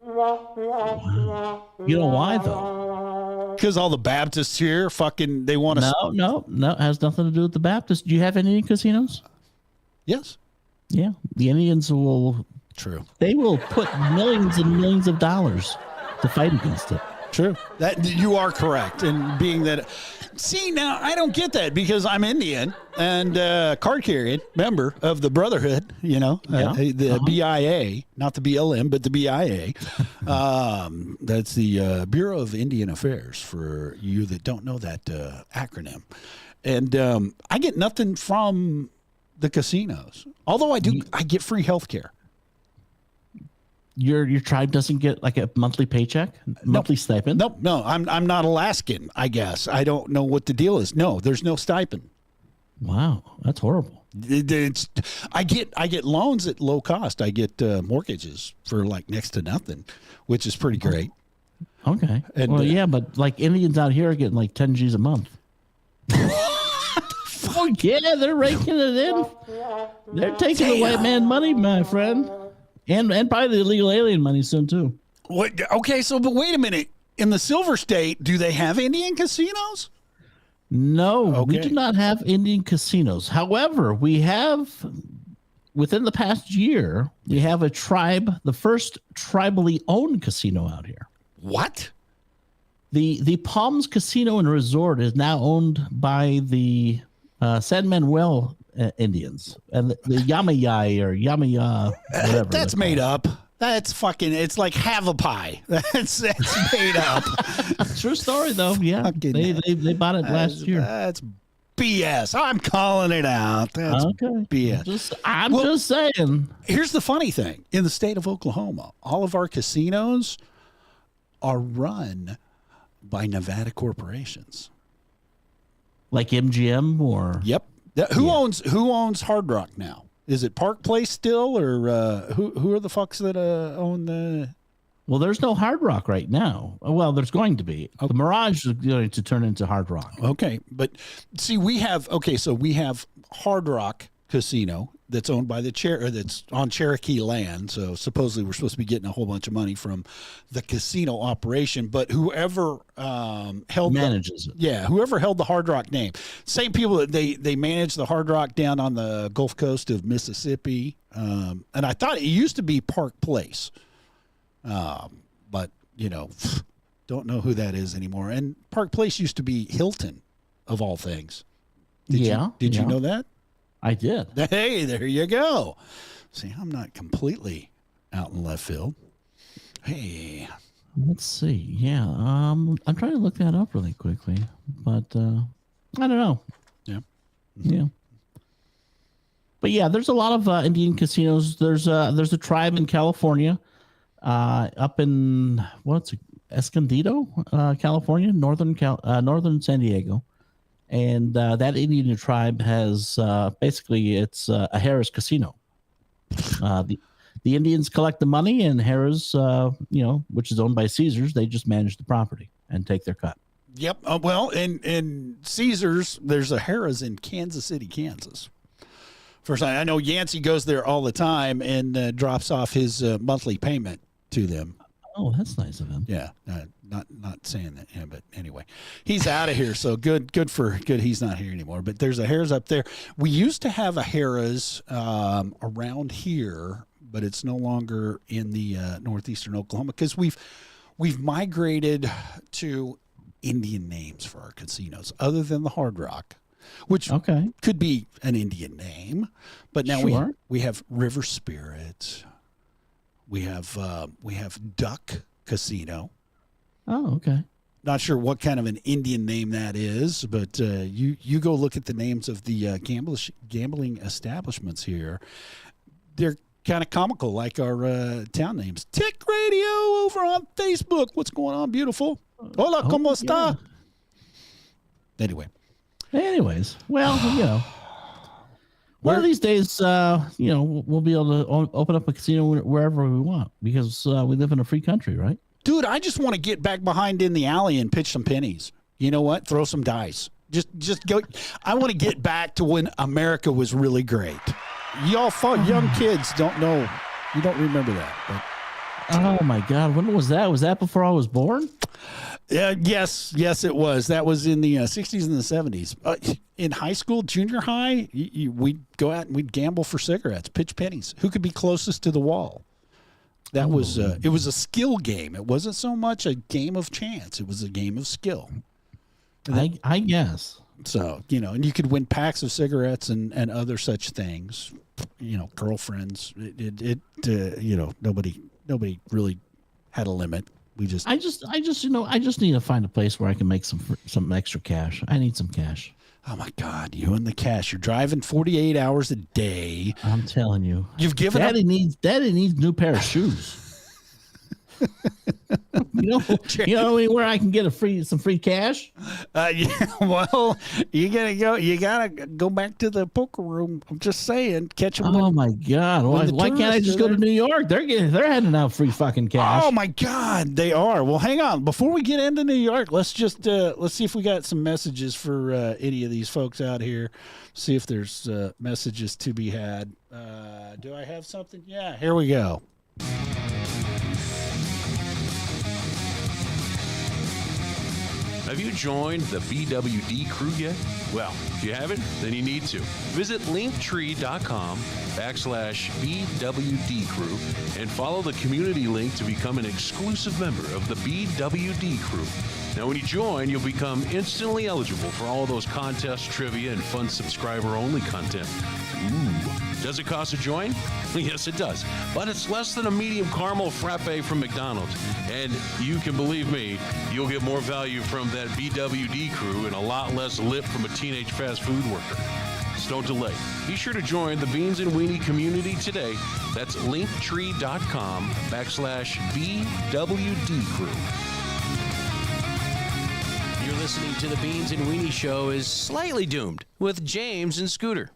You know why, though? Because all the Baptists here they want to. No. It has nothing to do with the Baptists. Do you have Indian casinos? Yes. Yeah. The Indians will. True. They will put millions and millions of dollars to fight against it. True. That you are correct. And being that. See, now I don't get that because I'm Indian and card carrying member of the Brotherhood, the BIA, not the BLM, but the BIA. That's the Bureau of Indian Affairs for you that don't know that acronym. And I get nothing from the casinos, although I get free health care. Your tribe doesn't get like a monthly paycheck, monthly stipend? No. I'm not Alaskan, I guess. I don't know what the deal is. No, there's no stipend. Wow, that's horrible. I get loans at low cost. I get mortgages for like next to nothing, which is pretty great. Okay. And, yeah, but like Indians out here are getting like 10 G's a month. Oh yeah, they're raking it in. They're taking the white man money, my friend. And probably the illegal alien money soon, too. What? Okay, but wait a minute. In the Silver State, do they have Indian casinos? No, we do not have Indian casinos. However, we have, within the past year, we have the first tribally owned casino out here. What? The Palms Casino and Resort is now owned by the San Manuel Indians and the Yamayai or Yamaya, whatever. That's made up. That's fucking. It's like have a pie. That's made up. True story though. Yeah, they bought it last year. That's BS. I'm calling it out. That's BS. I'm just saying. Here's the funny thing: in the state of Oklahoma, all of our casinos are run by Nevada corporations, like MGM or Yep. Who owns Hard Rock now? Is it Park Place still, or who are the fucks that own the? Well, there's no Hard Rock right now. Well, there's going to be. The Mirage is going to turn into Hard Rock. Okay, but see, we have Hard Rock Casino that's owned by that's on Cherokee land. So supposedly we're supposed to be getting a whole bunch of money from the casino operation. But whoever manages it. Whoever held the Hard Rock name, same people that they manage the Hard Rock down on the Gulf Coast of Mississippi. And I thought it used to be Park Place, but don't know who that is anymore. And Park Place used to be Hilton, of all things. Did you know that? I did. Hey, there you go. See, I'm not completely out in left field. Hey. Let's see. Yeah. I'm trying to look that up really quickly, but I don't know. Yeah. Yeah. But yeah, there's a lot of Indian casinos. There's a tribe in California, up in Escondido, California, northern San Diego. And that Indian tribe has basically it's a Harrah's casino. The Indians collect the money, and Harrah's, which is owned by Caesars, they just manage the property and take their cut. Yep. Well, in Caesars, there's a Harrah's in Kansas City, Kansas. First, I know Yancey goes there all the time and drops off his monthly payment to them. Oh, that's nice of him. Yeah, not saying that, yeah, but anyway, he's out of here. So good. He's not here anymore. But there's a Harrah's up there. We used to have a Harrah's around here, but it's no longer in the northeastern Oklahoma because we've migrated to Indian names for our casinos, other than the Hard Rock, which could be an Indian name, but now we have River Spirit. We have Duck Casino. Oh, okay. Not sure what kind of an Indian name that is, but you go look at the names of the gambling establishments here. They're kind of comical, like our town names. Tech Radio over on Facebook. What's going on, beautiful? Hola, ¿cómo está? Yeah. Anyways, well, one of these days, we'll be able to open up a casino wherever we want because we live in a free country, right? Dude, I just want to get back behind in the alley and pitch some pennies. You know what? Throw some dice. Just go. I want to get back to when America was really great. Y'all young kids don't know. You don't remember that. But. Oh, my God. When was that? Was that before I was born? Yes, it was. That was in the 60s and the 70s. In high school, junior high, we'd go out and we'd gamble for cigarettes, pitch pennies. Who could be closest to the wall? That was it was a skill game. It wasn't so much a game of chance. It was a game of skill. I guess. So, and you could win packs of cigarettes and other such things. Girlfriends. Nobody really had a limit. I just need to find a place where I can make some extra cash. I need some cash. Oh my God, you and the cash. You're driving 48 hours a day. I'm telling you. You've given Daddy needs a new pair of shoes. Anywhere I can get some free cash? Well, you gotta go back to the poker room. I'm just saying, catch them. Oh my God! Why can't I just go to New York? They're handing out free fucking cash. Oh my God, they are. Well, hang on. Before we get into New York, let's just let's see if we got some messages for any of these folks out here. See if there's messages to be had. Do I have something? Yeah, here we go. Have you joined the BWD crew yet? Well, if you haven't, then you need to. Visit linktree.com/BWD crew and follow the community link to become an exclusive member of the BWD crew. Now, when you join, you'll become instantly eligible for all those contests, trivia, and fun subscriber-only content. Ooh. Does it cost to join? Yes, it does. But it's less than a medium caramel frappe from McDonald's. And you can believe me, you'll get more value from that BWD crew and a lot less lip from a teenage fast food worker. So don't delay. Be sure to join the Beans and Weenie community today. That's linktree.com/BWD crew. You're listening to the Beans and Weenie Show is Slightly Doomed with James and Scooter.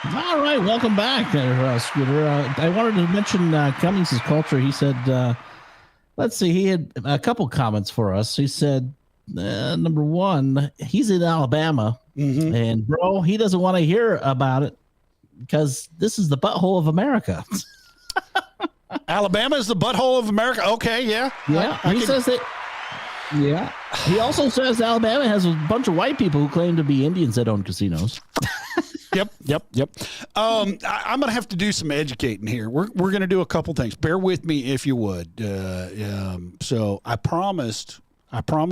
All right, welcome back there, Scooter. I wanted to mention Cummings' culture. He said, let's see, he had a couple comments for us. He said, number one, he's in Alabama, and bro, he doesn't want to hear about it because this is the butthole of America. Alabama is the butthole of America? Okay, yeah. Yeah, he says that. Yeah. He also says Alabama has a bunch of white people who claim to be Indians that own casinos. Yep. I'm going to have to do some educating here. We're going to do a couple things. Bear with me if you would. So I promised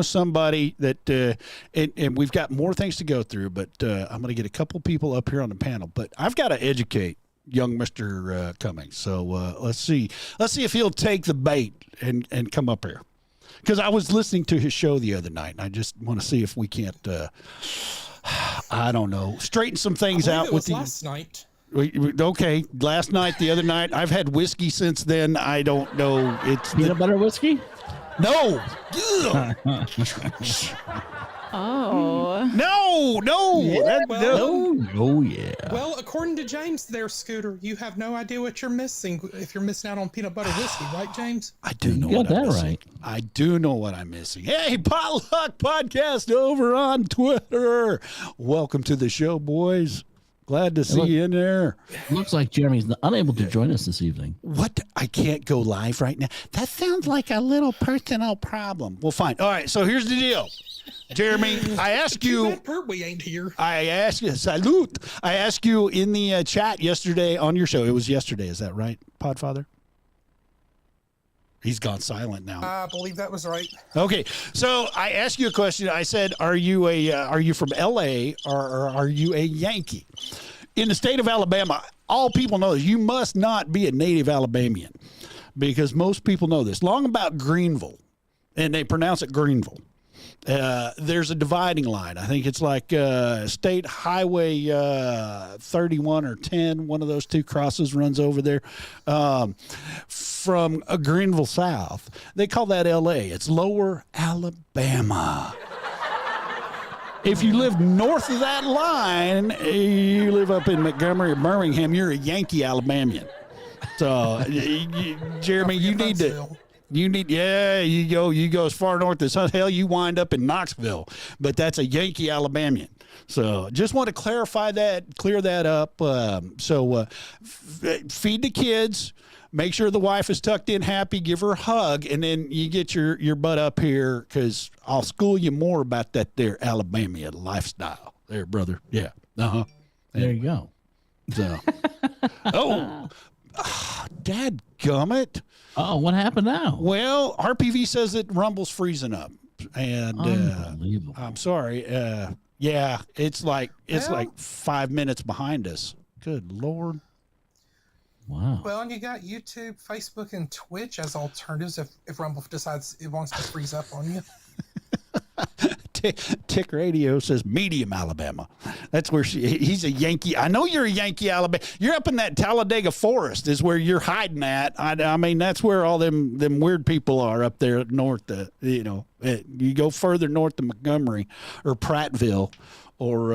somebody that, and we've got more things to go through, but I'm going to get a couple people up here on the panel. But I've got to educate young Mr. Cummings. So let's see if he'll take the bait and come up here. Because I was listening to his show the other night, and I just want to see if we can't, I don't know, straighten some things out with last night. Okay, last night, the other night. I've had whiskey since then. I don't know. It's peanut butter whiskey? No. Oh. No. Oh, yeah. Well, according to James there, Scooter, you have no idea what you're missing if you're missing out on peanut butter whiskey, right, James? I do know You what got I'm that missing. right. I do know what I'm missing. Hey, Potluck Podcast over on Twitter. Welcome to the show, boys. Glad to see you in there. Looks like Jeremy's unable to join us this evening. What? I can't go live right now? That sounds like a little personal problem. Well, fine. All right, so here's the deal. Jeremy, I asked you. We ain't here. I asked you. Salute. I asked you in the chat yesterday on your show. It was yesterday. Is that right, Podfather? He's gone silent now. I believe that was right. Okay, so I asked you a question. I said, "Are you from L.A. or are you a Yankee?" In the state of Alabama, all people know is you must not be a native Alabamian, because most people know this. Long about Greenville, and they pronounce it Greenville. There's a dividing line. I think it's like State Highway 31 or 10. One of those two crosses runs over there from Greenville South. They call that L.A. It's Lower Alabama. If you live north of that line, you live up in Montgomery or Birmingham, you're a Yankee Alabamian. So, Jeremy, you need to... You go as far north as hell, you wind up in Knoxville, but that's a Yankee Alabamian. So just want to clarify that, clear that up. Feed the kids, make sure the wife is tucked in happy, give her a hug, and then you get your butt up here, because I'll school you more about that there Alabama lifestyle there, brother. Yeah. There you go. So, dadgummit. Oh, what happened now? Well, RPV says that Rumble's freezing up, and Unbelievable. I'm sorry. It's like 5 minutes behind us. Good Lord. Wow. Well, and you got YouTube, Facebook, and Twitch as alternatives if Rumble decides it wants to freeze up on you. Tick Radio says medium Alabama. That's where he's a Yankee. I know you're a Yankee Alabama. You're up in that Talladega Forest is where you're hiding at. I mean, that's where all them weird people are up there north. You go further north to Montgomery or Prattville or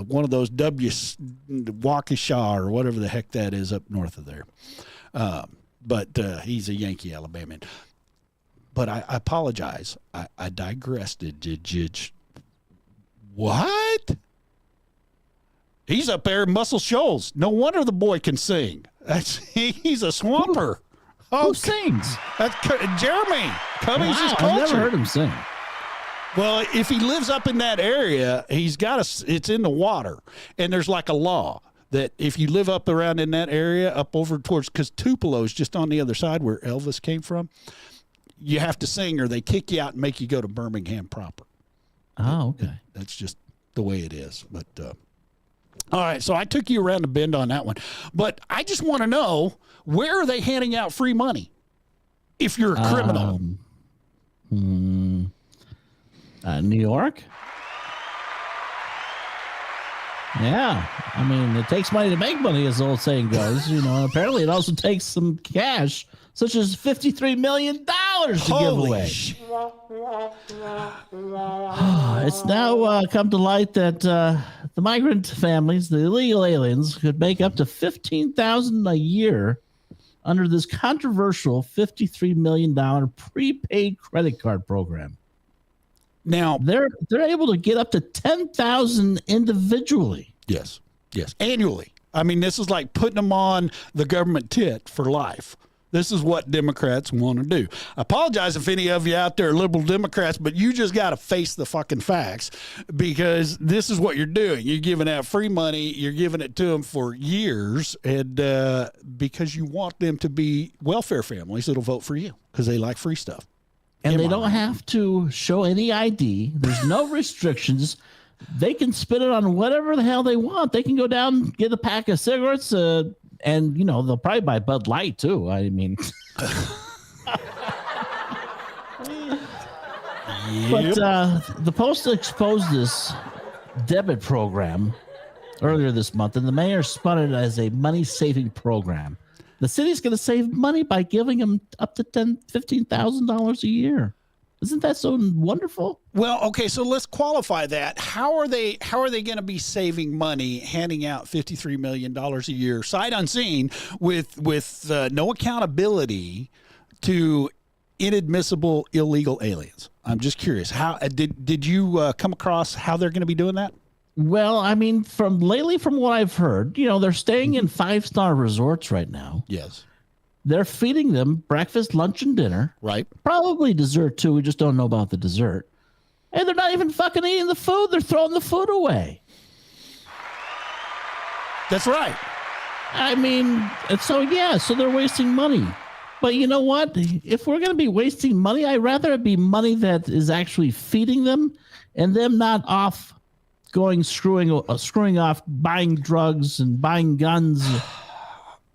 one of those Waukesha or whatever the heck that is up north of there. But he's a Yankee Alabamian. But I apologize. I digressed. What? He's up there in Muscle Shoals. No wonder the boy can sing. He's a swamper. Who sings? That's Jeremy Cummings' Wow, culture. I've never heard him sing. Well, if he lives up in that area, it's in the water, and there's like a law that if you live up around in that area, up over towards, because Tupelo's just on the other side where Elvis came from, you have to sing or they kick you out and make you go to Birmingham proper. Oh, okay. That's just the way it is. But all right, so I took you around the bend on that one. But I just want to know, where are they handing out free money if you're a criminal? New York? Yeah. I mean, it takes money to make money, as the old saying goes. Apparently it also takes some cash, such as $53 million to give away. It's now come to light that the migrant families, the illegal aliens, could make up to $15,000 a year under this controversial $53 million prepaid credit card program. Now they're able to get up to 10,000 individually. Yes, annually. I mean, this is like putting them on the government tit for life. This is what Democrats want to do. I apologize if any of you out there are liberal Democrats, but you just got to face the fucking facts, because this is what you're doing. You're giving out free money. You're giving it to them for years, and because you want them to be welfare families that'll vote for you because they like free stuff. And they don't have to show any ID. There's no restrictions. They can spend it on whatever the hell they want. They can go down and get a pack of cigarettes, and they'll probably buy Bud Light too. I mean, but the Post exposed this debit program earlier this month, and the mayor spun it as a money-saving program. The city's going to save money by giving them up to $15,000 a year. Isn't that so wonderful? Well, okay, so let's qualify that. How are they going to be saving money, handing out $53 million a year, sight unseen, with no accountability to inadmissible illegal aliens? I'm just curious. How did you come across how they're going to be doing that? Well, I mean, from what I've heard, they're staying in 5-star resorts right now. Yes. They're feeding them breakfast, lunch, and dinner. Right. Probably dessert, too. We just don't know about the dessert. And they're not even fucking eating the food. They're throwing the food away. That's right. I mean, so they're wasting money. But you know what? If we're going to be wasting money, I'd rather it be money that is actually feeding them and them not off going screwing off, buying drugs and buying guns.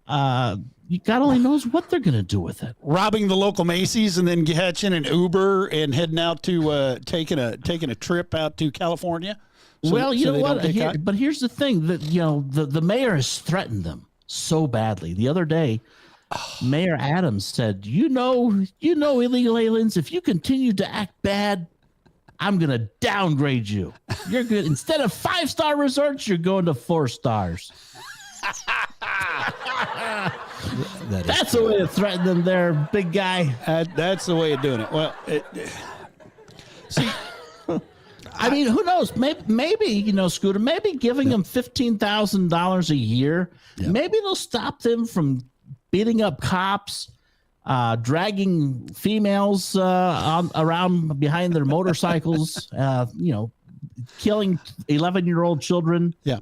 God only knows what they're going to do with it. Robbing the local Macy's and then catching an Uber and heading out to taking a trip out to California. Know what? But here's the thing that the mayor has threatened them so badly. The other day, Mayor Adams said, "You know, illegal aliens. If you continue to act bad, I'm going to downgrade you. You're good. Instead of 5-star resorts, you're going to 4 stars." That's the way to threaten them there, big guy. That's the way of doing it. Well, see, I mean, who knows? Maybe Scooter, maybe giving them $15,000 a year, maybe they'll stop them from beating up cops, dragging females around behind their motorcycles, killing 11-year-old children. Yeah.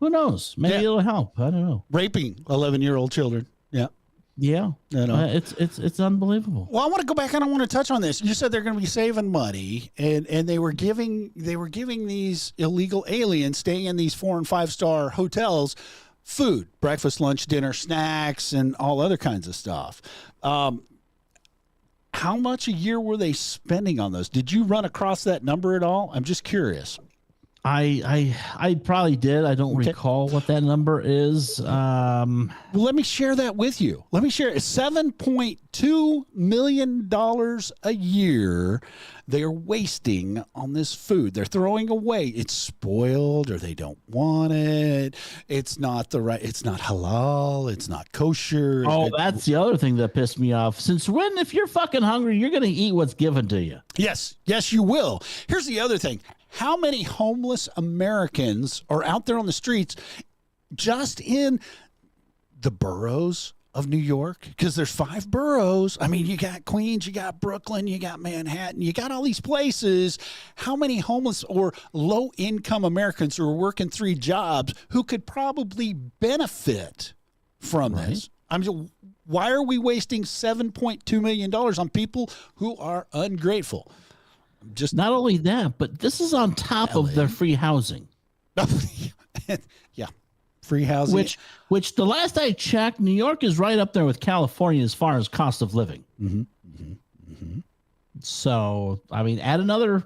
Who knows? Maybe it'll help. I don't know. Raping 11-year-old children. Yeah. Yeah. It's unbelievable. Well, I want to go back and I want to touch on this. You said they're going to be saving money, and they were giving these illegal aliens staying in these 4- and 5-star hotels food, breakfast, lunch, dinner, snacks, and all other kinds of stuff. How much a year were they spending on those? Did you run across that number at all? I'm just curious. I probably did. I don't recall what that number is. Well, let me share that with you. Let me share it. $7.2 million a year they're wasting on this food. They're throwing away. It's spoiled or they don't want it. It's not it's not halal. It's not kosher. Oh, that's the other thing that pissed me off. Since when, if you're fucking hungry, you're going to eat what's given to you? Yes, you will. Here's the other thing. How many homeless Americans are out there on the streets just in the boroughs of New York? Because there's 5 boroughs. I mean, you got Queens, you got Brooklyn, you got Manhattan, you got all these places. How many homeless or low-income Americans who are working 3 jobs who could probably benefit from this? I mean, why are we wasting $7.2 million on people who are ungrateful? Just not only that, but this is on top of their free housing. Yeah, free housing. Which the last I checked, New York is right up there with California as far as cost of living. So, I mean, add another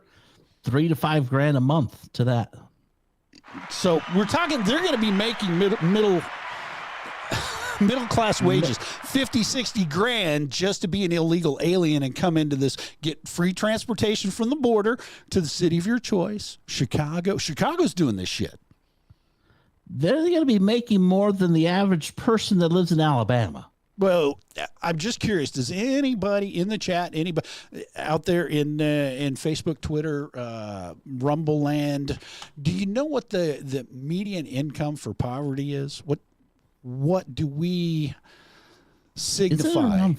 $3,000 to $5,000 a month to that. So we're talking, they're going to be making middle class wages, 50, 60 grand just to be an illegal alien and come into this, get free transportation from the border to the city of your choice. Chicago's doing this shit. They're going to be making more than the average person that lives in Alabama. Well, I'm just curious. Does anybody in the chat, anybody out there in Facebook, Twitter, Rumble Land, do you know what the median income for poverty is? What do we signify?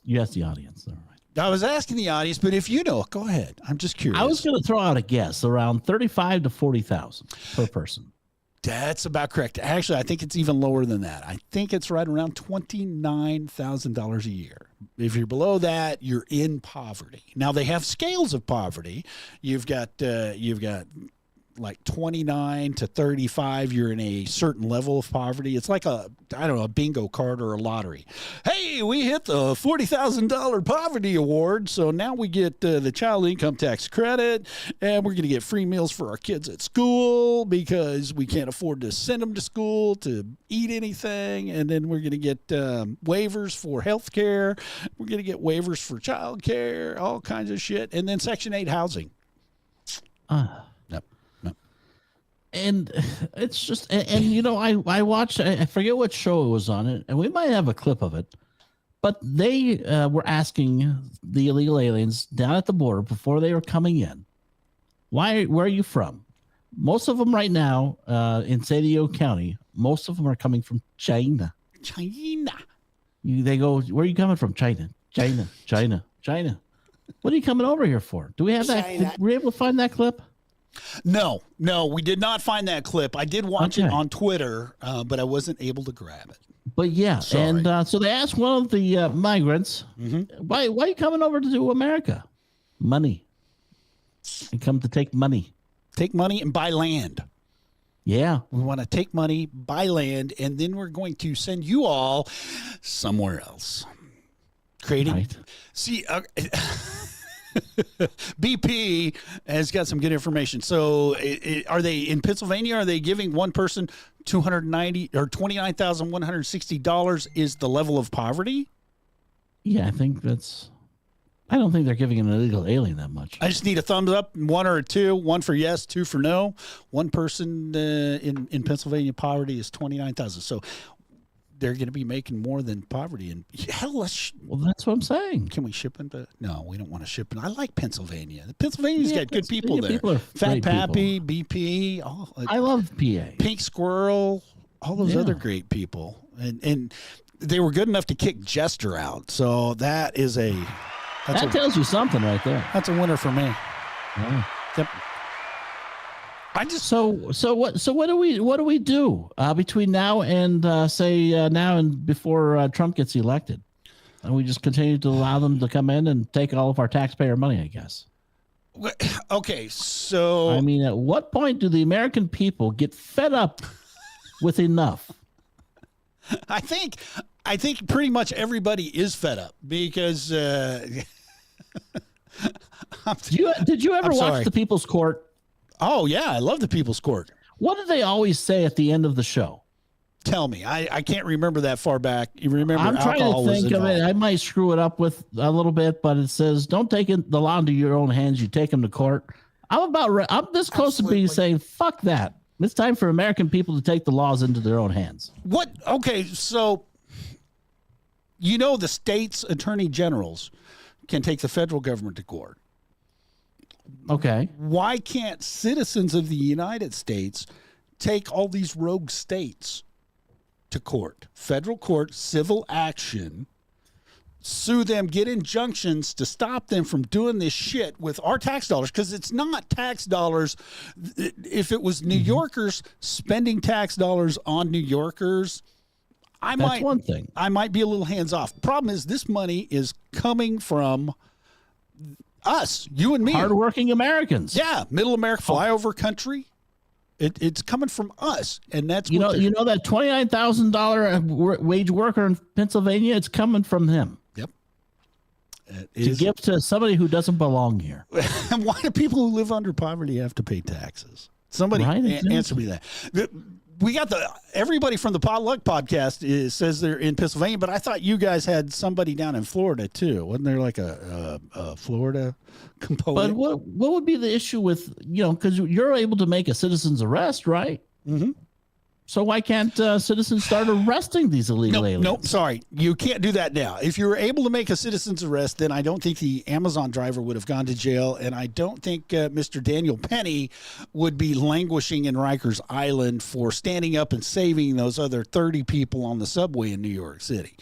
You asked the audience. All right. I was asking the audience, but if you know, go ahead. I'm just curious. I was going to throw out a guess around 35 to 40,000 per person. That's about correct. Actually, I think it's even lower than that. I think it's right around $29,000 a year. If you're below that, you're in poverty. Now they have scales of poverty. You've got like 29 to 35, you're in a certain level of poverty. It's like a bingo card or a lottery. Hey, we hit the $40,000 poverty award, so now we get the child income tax credit, and we're going to get free meals for our kids at school because we can't afford to send them to school to eat anything, and then we're going to get waivers for health care. We're going to get waivers for child care, all kinds of shit, and then Section 8 housing. And it's just, and you know, I watched, I forget what show it was on it, and we might have a clip of it, but they were asking the illegal aliens down at the border before they were coming in, where are you from? Most of them right now in San Diego County, most of them are coming from China. They go, where are you coming from? China. What are you coming over here for? Do we have that? Were we able to find that clip? No, we did not find that clip. I did watch it on Twitter, but I wasn't able to grab it. But yeah, Sorry. and so they asked one of the migrants, why are you coming over to America? Money. You come to take money. Take money and buy land. Yeah. We want to take money, buy land, and then we're going to send you all somewhere else. Creating. Right. See, BP has got some good information. So, are they in Pennsylvania? Are they giving one person $290 or $29,160 is the level of poverty? Yeah, I think that's. I don't think they're giving an illegal alien that much. I just need a thumbs up, one or a two, one for yes, two for no. One person in Pennsylvania poverty is $29,000. So they're going to be making more than poverty. And hell, well, that's what I'm saying. Can we ship into? No, we don't want to ship in. I like Pennsylvania. Pennsylvania's got good people there. People are Fat Pappy, BP. I love PA. Pink Squirrel. All those other great people. And they were good enough to kick Jester out. So that is that tells you something right there. That's a winner for me. Yeah. Yep. So what do we do between now and now and before Trump gets elected? And we just continue to allow them to come in and take all of our taxpayer money, I guess. Okay, so I mean, at what point do the American people get fed up with enough? I think pretty much everybody is fed up because did you ever watch The People's Court? Oh, yeah. I love The People's Court. What do they always say at the end of the show? Tell me. I can't remember that far back. You remember I'm trying to think of it. I might screw it up with a little bit, but it says, don't take the law into your own hands. You take them to court. I'm this close to being saying, fuck that. It's time for American people to take the laws into their own hands. What? Okay, so, the state's attorney generals can take the federal government to court. Okay. Why can't citizens of the United States take all these rogue states to court? Federal court, civil action, sue them, get injunctions to stop them from doing this shit with our tax dollars, because it's not tax dollars. If it was New Yorkers spending tax dollars on New Yorkers, That's one thing. I might be a little hands off. Problem is, this money is coming from us, you and me. Hardworking Americans. Yeah, middle America, flyover country. It's coming from us, and that's you know that $29,000 wage worker in Pennsylvania. It's coming from him. Yep. To give to somebody who doesn't belong here. And why do people who live under poverty have to pay taxes? Somebody answer me that. We got everybody from the Potluck podcast says they're in Pennsylvania, but I thought you guys had somebody down in Florida too. Wasn't there like a Florida component? But what would be the issue with, because you're able to make a citizen's arrest, right? Mm-hmm. So why can't citizens start arresting these illegal aliens? Nope, sorry. You can't do that now. If you were able to make a citizen's arrest, then I don't think the Amazon driver would have gone to jail, and I don't think Mr. Daniel Penny would be languishing in Rikers Island for standing up and saving those other 30 people on the subway in New York City.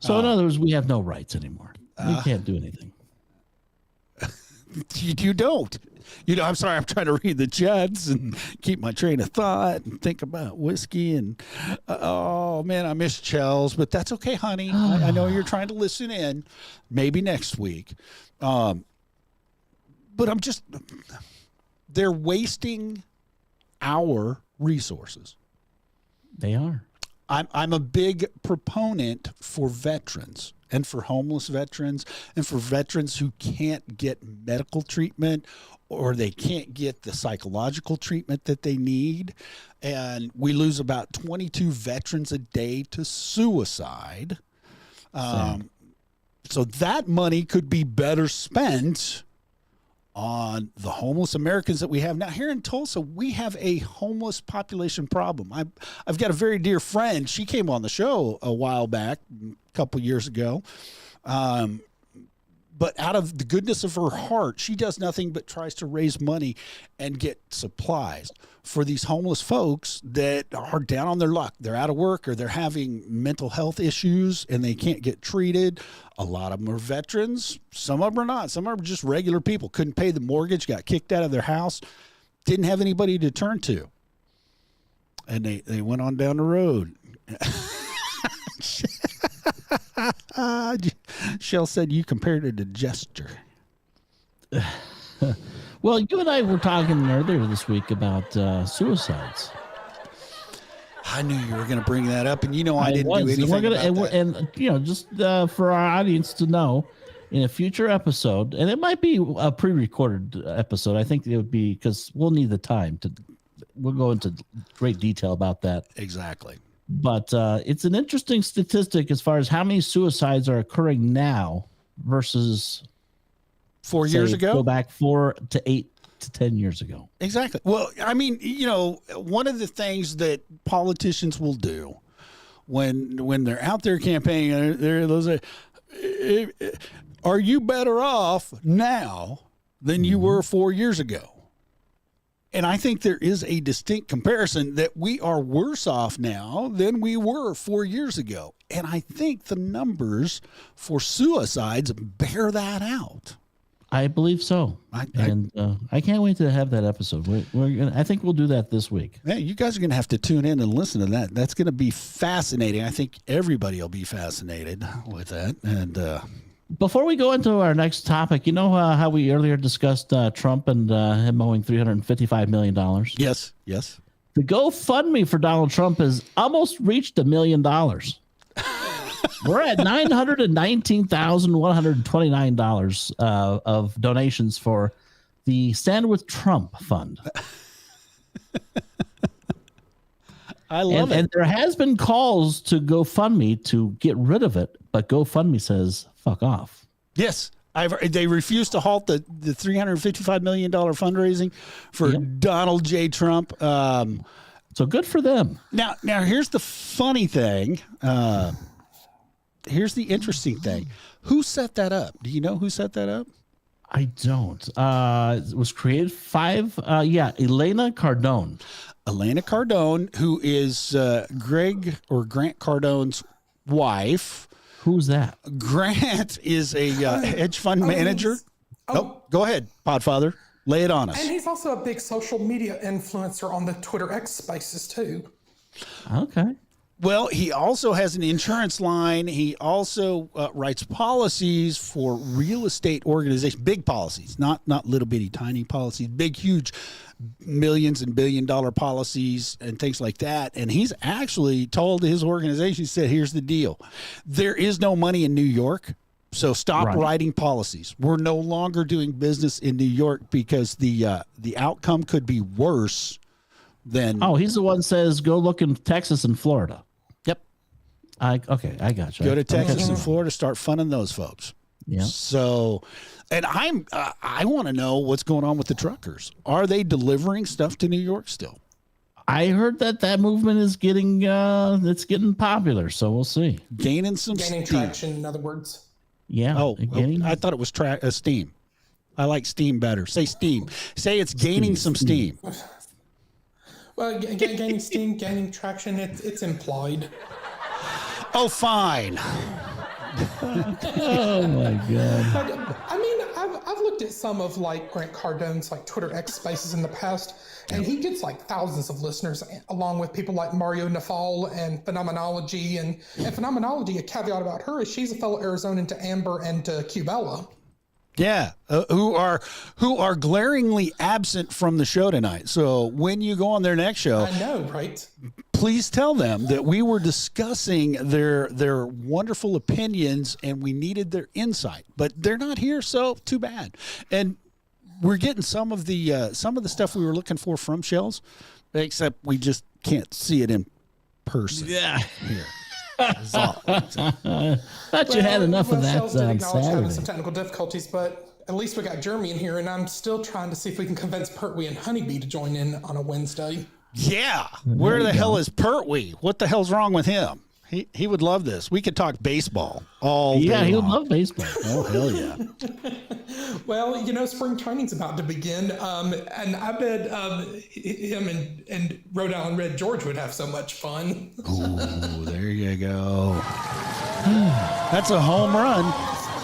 So in other words, we have no rights anymore. We can't do anything. You don't. I'm sorry, I'm trying to read the Jets and keep my train of thought and think about whiskey. And, oh, man, I miss Chels, but that's okay, honey. I know you're trying to listen in. Maybe next week. But they're wasting our resources. They are. I'm a big proponent for veterans and for homeless veterans and for veterans who can't get medical treatment or they can't get the psychological treatment that they need. And we lose about 22 veterans a day to suicide. So that money could be better spent on the homeless Americans that we have now. Here in Tulsa, we have a homeless population problem. I've got a very dear friend. She came on the show a while back, a couple years ago. But out of the goodness of her heart, she does nothing but tries to raise money and get supplies for these homeless folks that are down on their luck. They're out of work or they're having mental health issues and they can't get treated. A lot of them are veterans. Some of them are not. Some of them are just regular people. Couldn't pay the mortgage, got kicked out of their house, didn't have anybody to turn to. And they went on down the road. Shell said you compared it to gesture. Well, you and I were talking earlier this week about suicides. I knew you were going to bring that up, and you know I didn't do anything about that. And you know, just for our audience to know, in a future episode, and it might be a pre-recorded episode. I think it would be because we'll need the time to. We'll go into great detail about that. Exactly. But it's an interesting statistic as far as how many suicides are occurring now versus 4 years ago. Go back 4 to 8 to 10 years ago. Exactly. Well, I mean, you know, one of the things that politicians will do when they're out there campaigning, are you better off now than you were 4 years ago? And I think there is a distinct comparison that we are worse off now than we were 4 years ago. And I think the numbers for suicides bear that out. I believe so. I can't wait to have that episode. I think we'll do that this week. Yeah, you guys are going to have to tune in and listen to that. That's going to be fascinating. I think everybody will be fascinated with that. And before we go into our next topic, you know how we earlier discussed Trump and him owing $355 million? Yes, yes. The GoFundMe for Donald Trump has almost reached $1 million. We're at $919,129 of donations for the Stand With Trump Fund. I love it. And there has been calls to GoFundMe to get rid of it, but GoFundMe says, fuck off. Yes. They refused to halt the $355 million fundraising for Donald J. Trump. So good for them. Now, here's the funny thing. Here's the interesting thing. Who set that up? Do you know who set that up? I don't. It was created Elena Cardone. Elena Cardone, who is Grant Cardone's wife. Who's that? Grant is a hedge fund manager. Go ahead, Podfather. Lay it on us. And he's also a big social media influencer on the Twitter X Spaces, too. Okay. Well, he also has an insurance line. He also writes policies for real estate organizations, big policies, not little bitty tiny policies, big, huge millions and $1 billion policies and things like that. And he's actually told his organization, he said, here's the deal. There is no money in New York, so stop writing policies. We're no longer doing business in New York because the outcome could be worse than... Oh, he's the one that says go look in Texas and Florida. Yep. I got you. Go to Texas and Florida, start funding those folks. Yeah. So, and I want to know what's going on with the truckers. Are they delivering stuff to New York still? I heard that movement is getting popular, so we'll see. Gaining traction, in other words. Yeah. I thought it was steam. I like steam better. Say steam. Say it's gaining some steam. Well, gaining steam, gaining traction, it's implied. Oh, fine. Oh my God. But, I mean, I've looked at some of like Grant Cardone's like Twitter X Spaces in the past, and he gets like thousands of listeners, along with people like Mario Nafal and Phenomenology. And Phenomenology, a caveat about her is she's a fellow Arizonan to Amber and to Cubella. Yeah, who are glaringly absent from the show tonight. So when you go on their next show, I know, right? Please tell them that we were discussing their wonderful opinions and we needed their insight. But they're not here, so too bad. And we're getting some of the stuff we were looking for from Shells, except we just can't see it in person. Yeah. Here. Thought you had enough of that Shells did on acknowledge having Saturday. some technical difficulties, but at least we got Jeremy in here, and I'm still trying to see if we can convince Pertwee and Honeybee to join in on a Wednesday. Yeah. Where the hell is Pertwee? What the hell's wrong with him? He would love this. We could talk baseball all day. Yeah, he would long. love baseball. Oh, hell yeah. Well, spring training's about to begin, and I bet him and Rhode Island Red George would have so much fun. Ooh, there you go. That's a home run.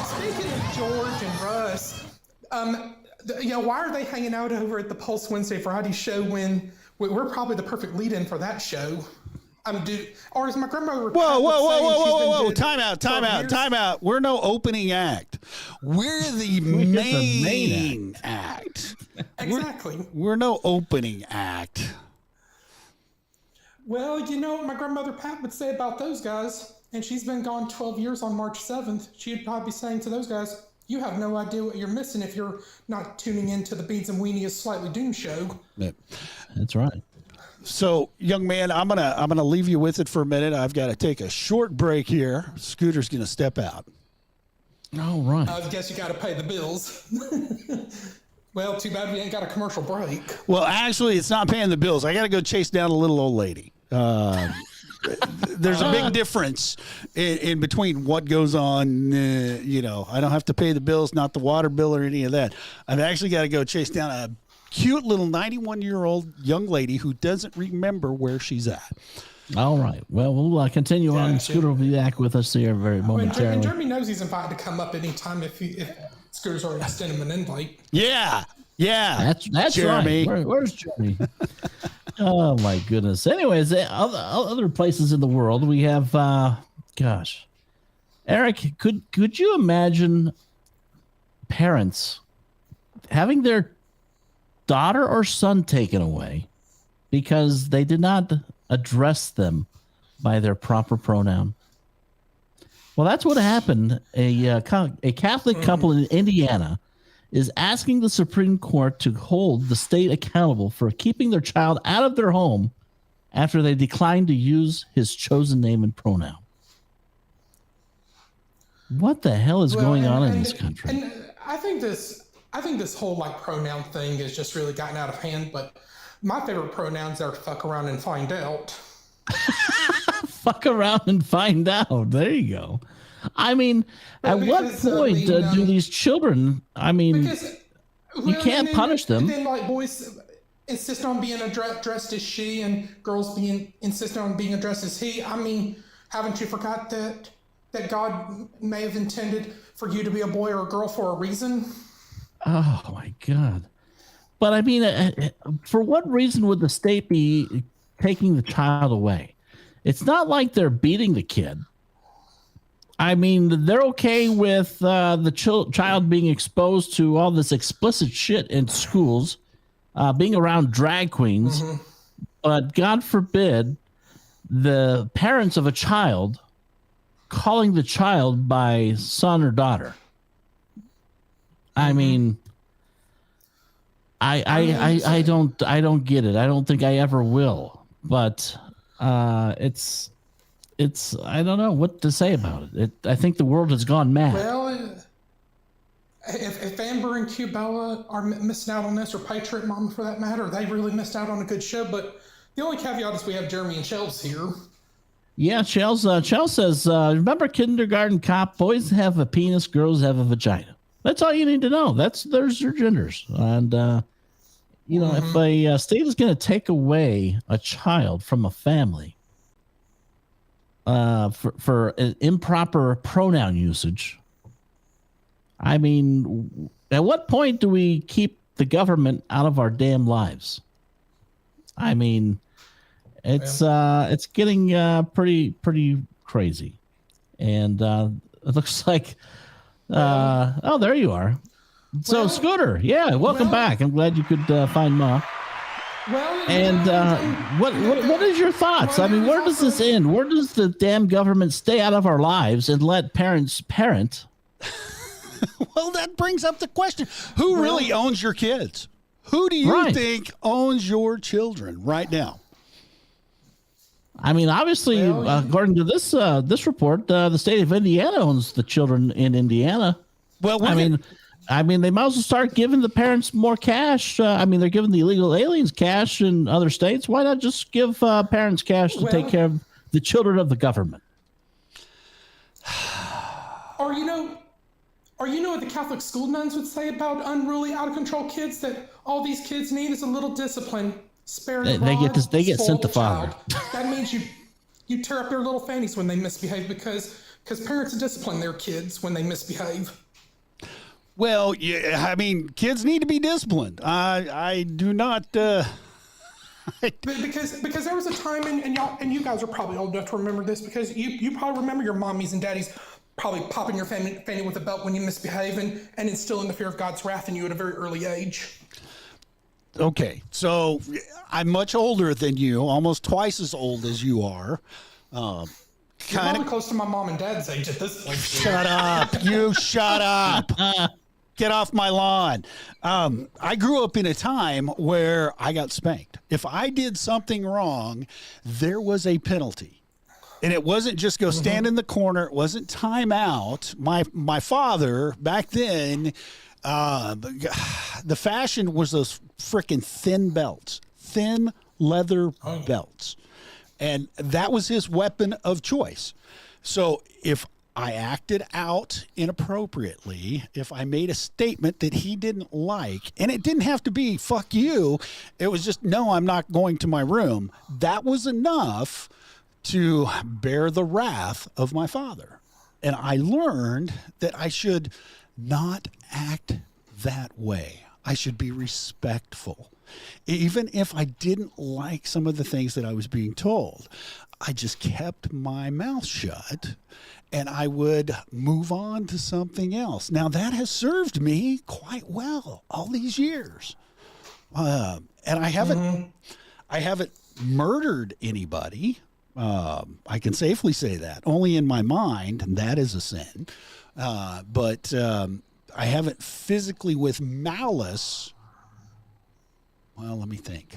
Speaking of George and Russ, why are they hanging out over at the Pulse Wednesday Friday show when we're probably the perfect lead-in for that show? Or is my grandmother? Whoa! Time out. We're no opening act. We're the main act. Exactly. We're no opening act. Well, what my grandmother Pat would say about those guys, and she's been gone 12 years on March 7th. She'd probably be saying to those guys, you have no idea what you're missing if you're not tuning into the Beans and Weenies Slightly Doomed show. Yeah. That's right. So, young man, I'm gonna leave you with it for a minute. I've got to take a short break here. Scooter's gonna step out. All right. I guess you got to pay the bills. Well, too bad we ain't got a commercial break. Well, actually, it's not paying the bills. I got to go chase down a little old lady. There's a big difference in between what goes on. I don't have to pay the bills, not the water bill or any of that. I've actually got to go chase down a cute little 91-year-old young lady who doesn't remember where she's at. All right. Well, we'll continue on. Scooter will be back with us here very momentarily. And Jeremy knows he's invited to come up anytime if Scooter's already extended him an invite. Yeah. That's Jeremy. Right. Where's Jeremy? Oh my goodness. Anyways, other places in the world we have. Eric, could you imagine parents having their daughter or son taken away because they did not address them by their proper pronoun? Well, that's what happened. A Catholic couple in Indiana is asking the Supreme Court to hold the state accountable for keeping their child out of their home after they declined to use his chosen name and pronoun. What the hell is going on in this country? And I think this whole pronoun thing has just really gotten out of hand. But my favorite pronouns are fuck around and find out. Fuck around and find out. There you go. I mean, at what point do these children? You can't punish them. And then boys insist on being addressed as she, and girls insist on being addressed as he. I mean, haven't you forgot that God may have intended for you to be a boy or a girl for a reason? Oh my God! But I mean, for what reason would the state be taking the child away? It's not like they're beating the kid. I mean, they're okay with the child being exposed to all this explicit shit in schools, being around drag queens. Mm-hmm. But God forbid the parents of a child calling the child by son or daughter. I mean, I don't get it. I don't think I ever will. But it's I don't know what to say about it. I think the world has gone mad. Well, if Amber and Q-Bella are missing out on this, or Patriot Mama for that matter, they really missed out on a good show. But the only caveat is we have Jeremy and Shells here. Yeah, Shells says, remember Kindergarten Cop? Boys have a penis, girls have a vagina. That's all you need to know. There's your genders. And, if a state is going to take away a child from a family, for an improper pronoun usage. I mean, at what point do we keep the government out of our damn lives? I mean, it's getting pretty crazy, and it looks like there you are. So, Scooter, welcome back. I'm glad you could find Ma. Well, and what is your thoughts? I mean, where does this end? Where does the damn government stay out of our lives and let parents parent? Well, that brings up the question: who really owns your kids? Who do you think owns your children right now? I mean, obviously, according to this report, the state of Indiana owns the children in Indiana. Well, I mean, they might as well start giving the parents more cash. I mean, they're giving the illegal aliens cash in other states. Why not just give parents cash to take care of the children of the government? Or you know what the Catholic school nuns would say about unruly, out of control kids? That all these kids need is a little discipline. Spare the rod, they get sent to child. father. That means you tear up their little fannies when they misbehave because parents discipline their kids when they misbehave. Well, yeah, I mean, kids need to be disciplined. I do not. Because there was a time, and you guys are probably old enough to remember this, because you probably remember your mommies and daddies probably popping your fanny with a belt when you misbehave and instilling the fear of God's wrath in you at a very early age. Okay, so I'm much older than you, almost twice as old as you are. You're probably close to my mom and dad's age at this point. Shut up. You shut up. Get off my lawn. I grew up in a time where I got spanked. If I did something wrong, there was a penalty. And it wasn't just go stand in the corner. It wasn't time out. My father, back then, the fashion was those freaking thin belts, thin leather belts. And that was his weapon of choice. So if I acted out inappropriately, if I made a statement that he didn't like, and it didn't have to be, fuck you, it was just, no, I'm not going to my room. That was enough to bear the wrath of my father. And I learned that I should not act that way. I should be respectful. Even if I didn't like some of the things that I was being told, I just kept my mouth shut and I would move on to something else. Now, that has served me quite well all these years. And I haven't murdered anybody. I can safely say that. Only in my mind, and that is a sin. But I haven't physically with malice. Well, let me think.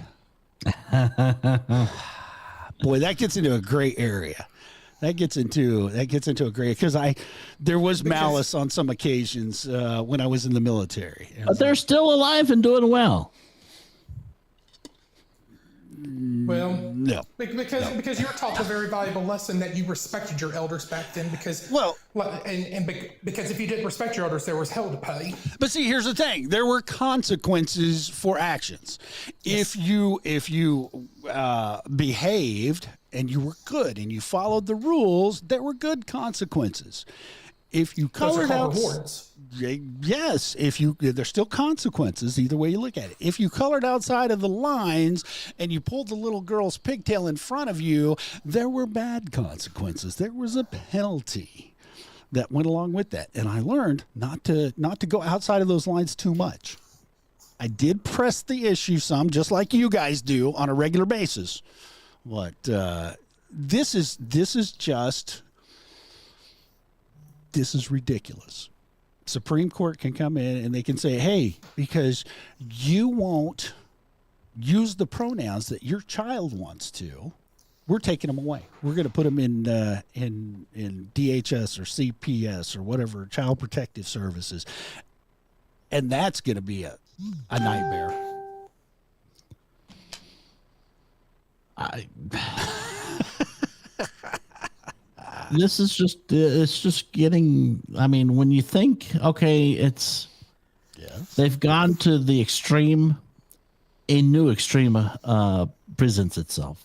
Boy, that gets into a gray area. That gets into a gray, because there was malice on some occasions when I was in the military. But they're still alive and doing well. Well, no, because you were taught the very valuable lesson that you respected your elders back then. Because because if you didn't respect your elders, there was hell to pay. But see, here's the thing: there were consequences for actions. Yes. If you behaved and you were good and you followed the rules, there were good consequences. If you colored out rewards. Yes, there's still consequences either way you look at it. If you colored outside of the lines and you pulled the little girl's pigtail in front of you, there were bad consequences. There was a penalty that went along with that. And I learned not to go outside of those lines too much. I did press the issue some, just like you guys do on a regular basis. But this is ridiculous. Supreme Court can come in and they can say, hey, because you won't use the pronouns that your child wants to, we're taking them away. We're going to put them in DHS or CPS or whatever, Child Protective Services. And that's going to be a nightmare. This is it's just getting, I mean, when you think, okay, they've gone to the extreme, a new extreme presents itself.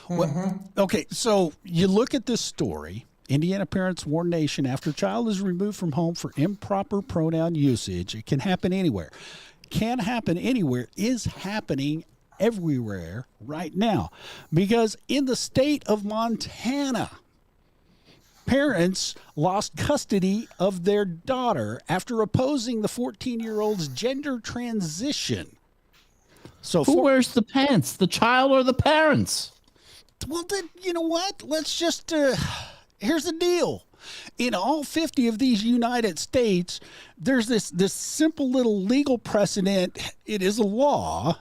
Well, okay, so you look at this story. Indiana parents warn nation after child is removed from home for improper pronoun usage. It can happen anywhere. Can happen anywhere is happening everywhere right now, because in the state of Montana, parents lost custody of their daughter after opposing the 14-year-old's gender transition. So who wears the pants, the child or the parents? Well, then, you know what? Let's just, here's the deal. In all 50 of these United States, there's this simple little legal precedent. It is a law.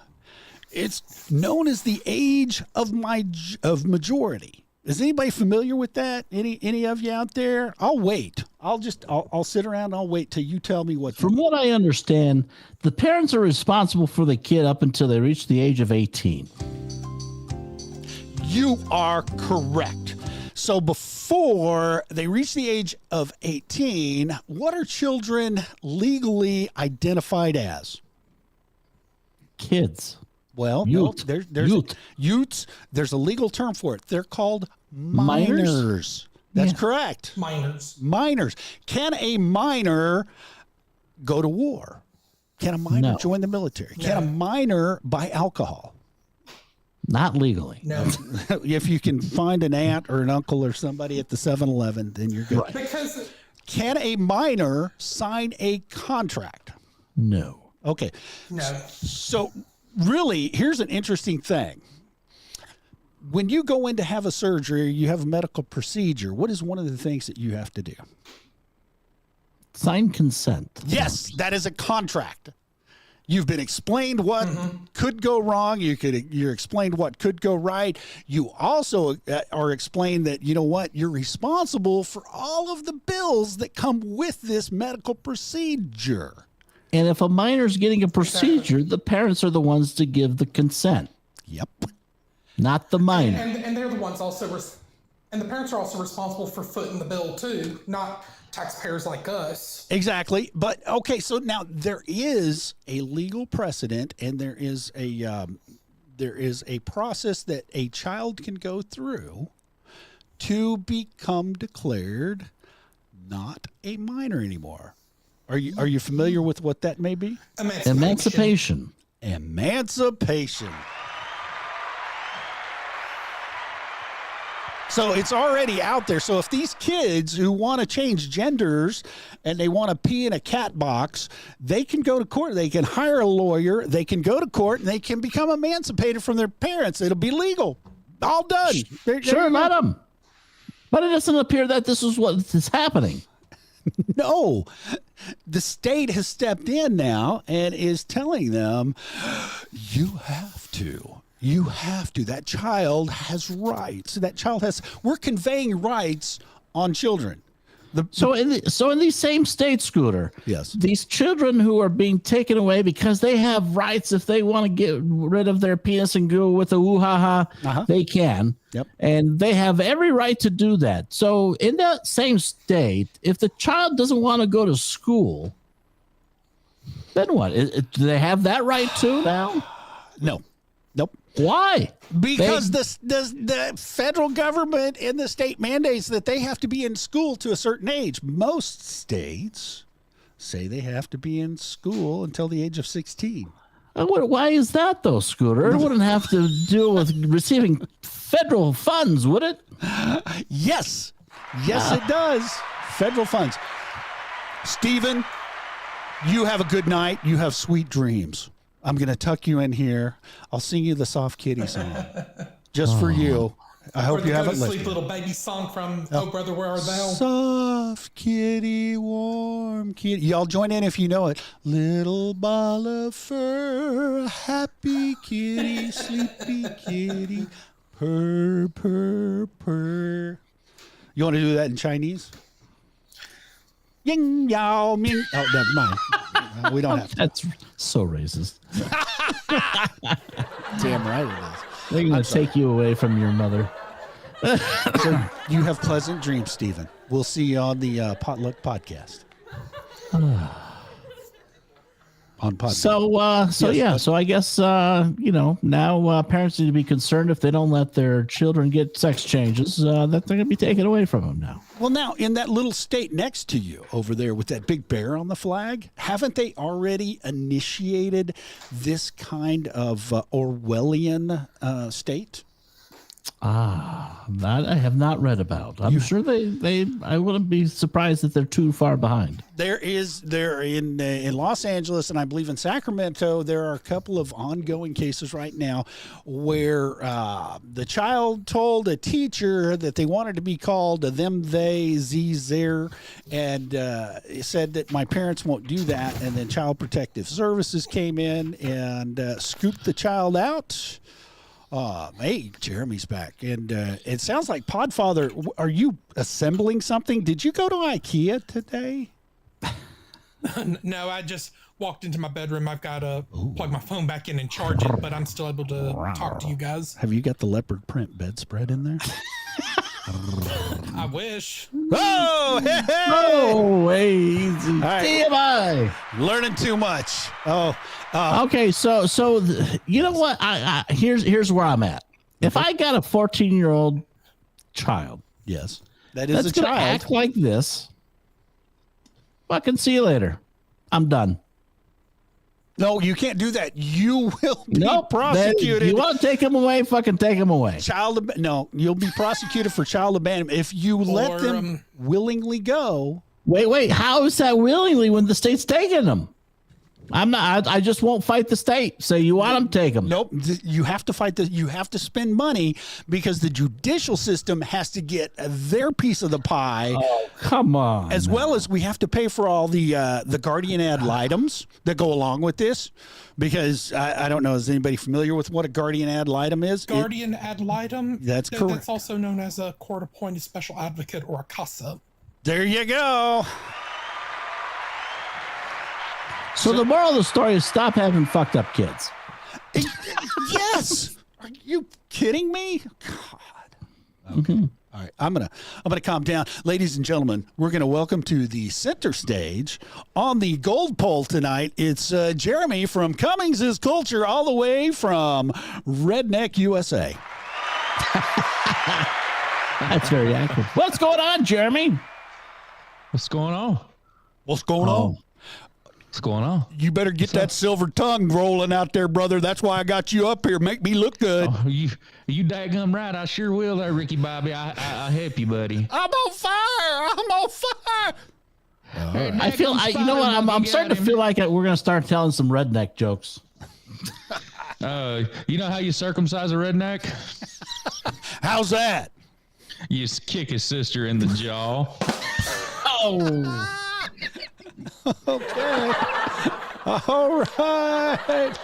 It's known as the age of majority. Is anybody familiar with that? Any of you out there? I'll wait. I'll sit around and I'll wait till you tell me what. From what I understand, the parents are responsible for the kid up until they reach the age of 18. You are correct. So before they reach the age of 18, what are children legally identified as? Kids. Well, Youth. no, there's Youth. youths. There's a legal term for it. They're called minors. That's correct. Minors. Can a minor go to war? Can a minor join the military? Can a minor buy alcohol? Not legally. No. If you can find an aunt or an uncle or somebody at the 7-Eleven, then you're good. Right. Because Can a minor sign a contract? No. Okay. no. So really, here's an interesting thing. When you go in to have a surgery, you have a medical procedure, what is one of the things that you have to do? Sign consent. Yes, that is a contract. You've been explained what could go wrong. You're explained what could go right. You also are explained that, you know what, you're responsible for all of the bills that come with this medical procedure. And if a minor's getting a procedure, the parents are the ones to give the consent, Yep. not the minor. And they're the ones also, and the parents are also responsible for footing the bill too, not taxpayers like us. Exactly. But okay, so now there is a legal precedent, and there is a process that a child can go through to become declared not a minor anymore. Are you familiar with what that may be? Emancipation. Emancipation. So it's already out there. So if these kids who want to change genders and they want to pee in a cat box, they can go to court. They can hire a lawyer. They can go to court and they can become emancipated from their parents. It'll be legal. All done. Sure, let them. But it doesn't appear that this is what is happening. No, the state has stepped in now and is telling them, you have to. You have to. That child has rights. We're conveying rights on children. So in these same states, Scooter, Yes. these children who are being taken away because they have rights, if they want to get rid of their penis and go with a woo-ha-ha, they can. Yep. And they have every right to do that. So in that same state, if the child doesn't want to go to school, then what? Do they have that right too now? No. Nope. Why? Because the federal government and the state mandates that they have to be in school to a certain age. Most states say they have to be in school until the age of 16. Why is that, though, Scooter? It wouldn't have to deal with receiving federal funds, would it? Yes. Yes, it does. Federal funds. Stephen, you have a good night. You have sweet dreams. I'm going to tuck you in here. I'll sing you the Soft Kitty song just for you. I hope you haven't listened. Sleep Little Baby song from Oh Brother Where Art Thou? Soft kitty, warm kitty. Y'all join in if you know it. Little ball of fur, happy kitty, sleepy kitty, purr, purr, purr. You want to do that in Chinese? Ying yao ming. Oh, never mind. We don't have to. That's so racist. Damn right it is. They're going to take you away from your mother. So you have pleasant dreams, Stephen. We'll see you on the Potluck Podcast. On podcast. So I guess now parents need to be concerned if they don't let their children get sex changes, that they're going to be taken away from them now. Well, now in that little state next to you over there with that big bear on the flag, haven't they already initiated this kind of Orwellian state? That I have not read about. I'm sure I wouldn't be surprised that they're too far behind. There in Los Angeles, and I believe in Sacramento, there are a couple of ongoing cases right now where the child told a teacher that they wanted to be called them, they, their, and said that my parents won't do that. And then Child Protective Services came in and scooped the child out. Hey, Jeremy's back. And it sounds like Podfather, are you assembling something? Did you go to IKEA today? No, I just walked into my bedroom. I've got to plug my phone back in and charge it, but I'm still able to talk to you guys. Have you got the leopard print bedspread in there? I wish. Oh, hey, hey. Oh, easy. Right. TMI. Learning too much. Okay, so you know what? I here's where I'm at. If I got a 14-year-old child, yes, that is that's a gonna child. act like this. Fucking see you later. I'm done. No, you can't do that. You will be Nope. prosecuted. You want to take them away? Fucking take them away. No, you'll be prosecuted for child abandonment if you let them willingly go. Wait. How is that willingly when the state's taking them? I'm not. I just won't fight the state. So you want them, take them. Nope. You have to fight you have to spend money because the judicial system has to get their piece of the pie. Oh, come on. As well as we have to pay for all the guardian ad litems that go along with this. Because I don't know, is anybody familiar with what a guardian ad litem is? Guardian ad litem. That's correct. That's also known as a court-appointed special advocate or a CASA. There you go. So the moral of the story is stop having fucked up kids. Yes. Are you kidding me? God. Okay. All right. I'm gonna calm down. Ladies and gentlemen, we're gonna welcome to the center stage on the gold pole tonight. It's Jeremy from Cummings is Culture, all the way from Redneck, USA. That's very accurate. What's going on, Jeremy? What's going on? What's going on? What's going on? You better get that silver tongue rolling out there, brother. That's why I got you up here. Make me look good. Oh, you daggum right. I sure will there, Ricky Bobby. I'll help you, buddy. I'm on fire. I'm on fire. Hey, I feel, you know what? I'm starting to feel like we're going to start telling some redneck jokes. You know how you circumcise a redneck? How's that? You just kick his sister in the jaw. Oh. Okay. All right.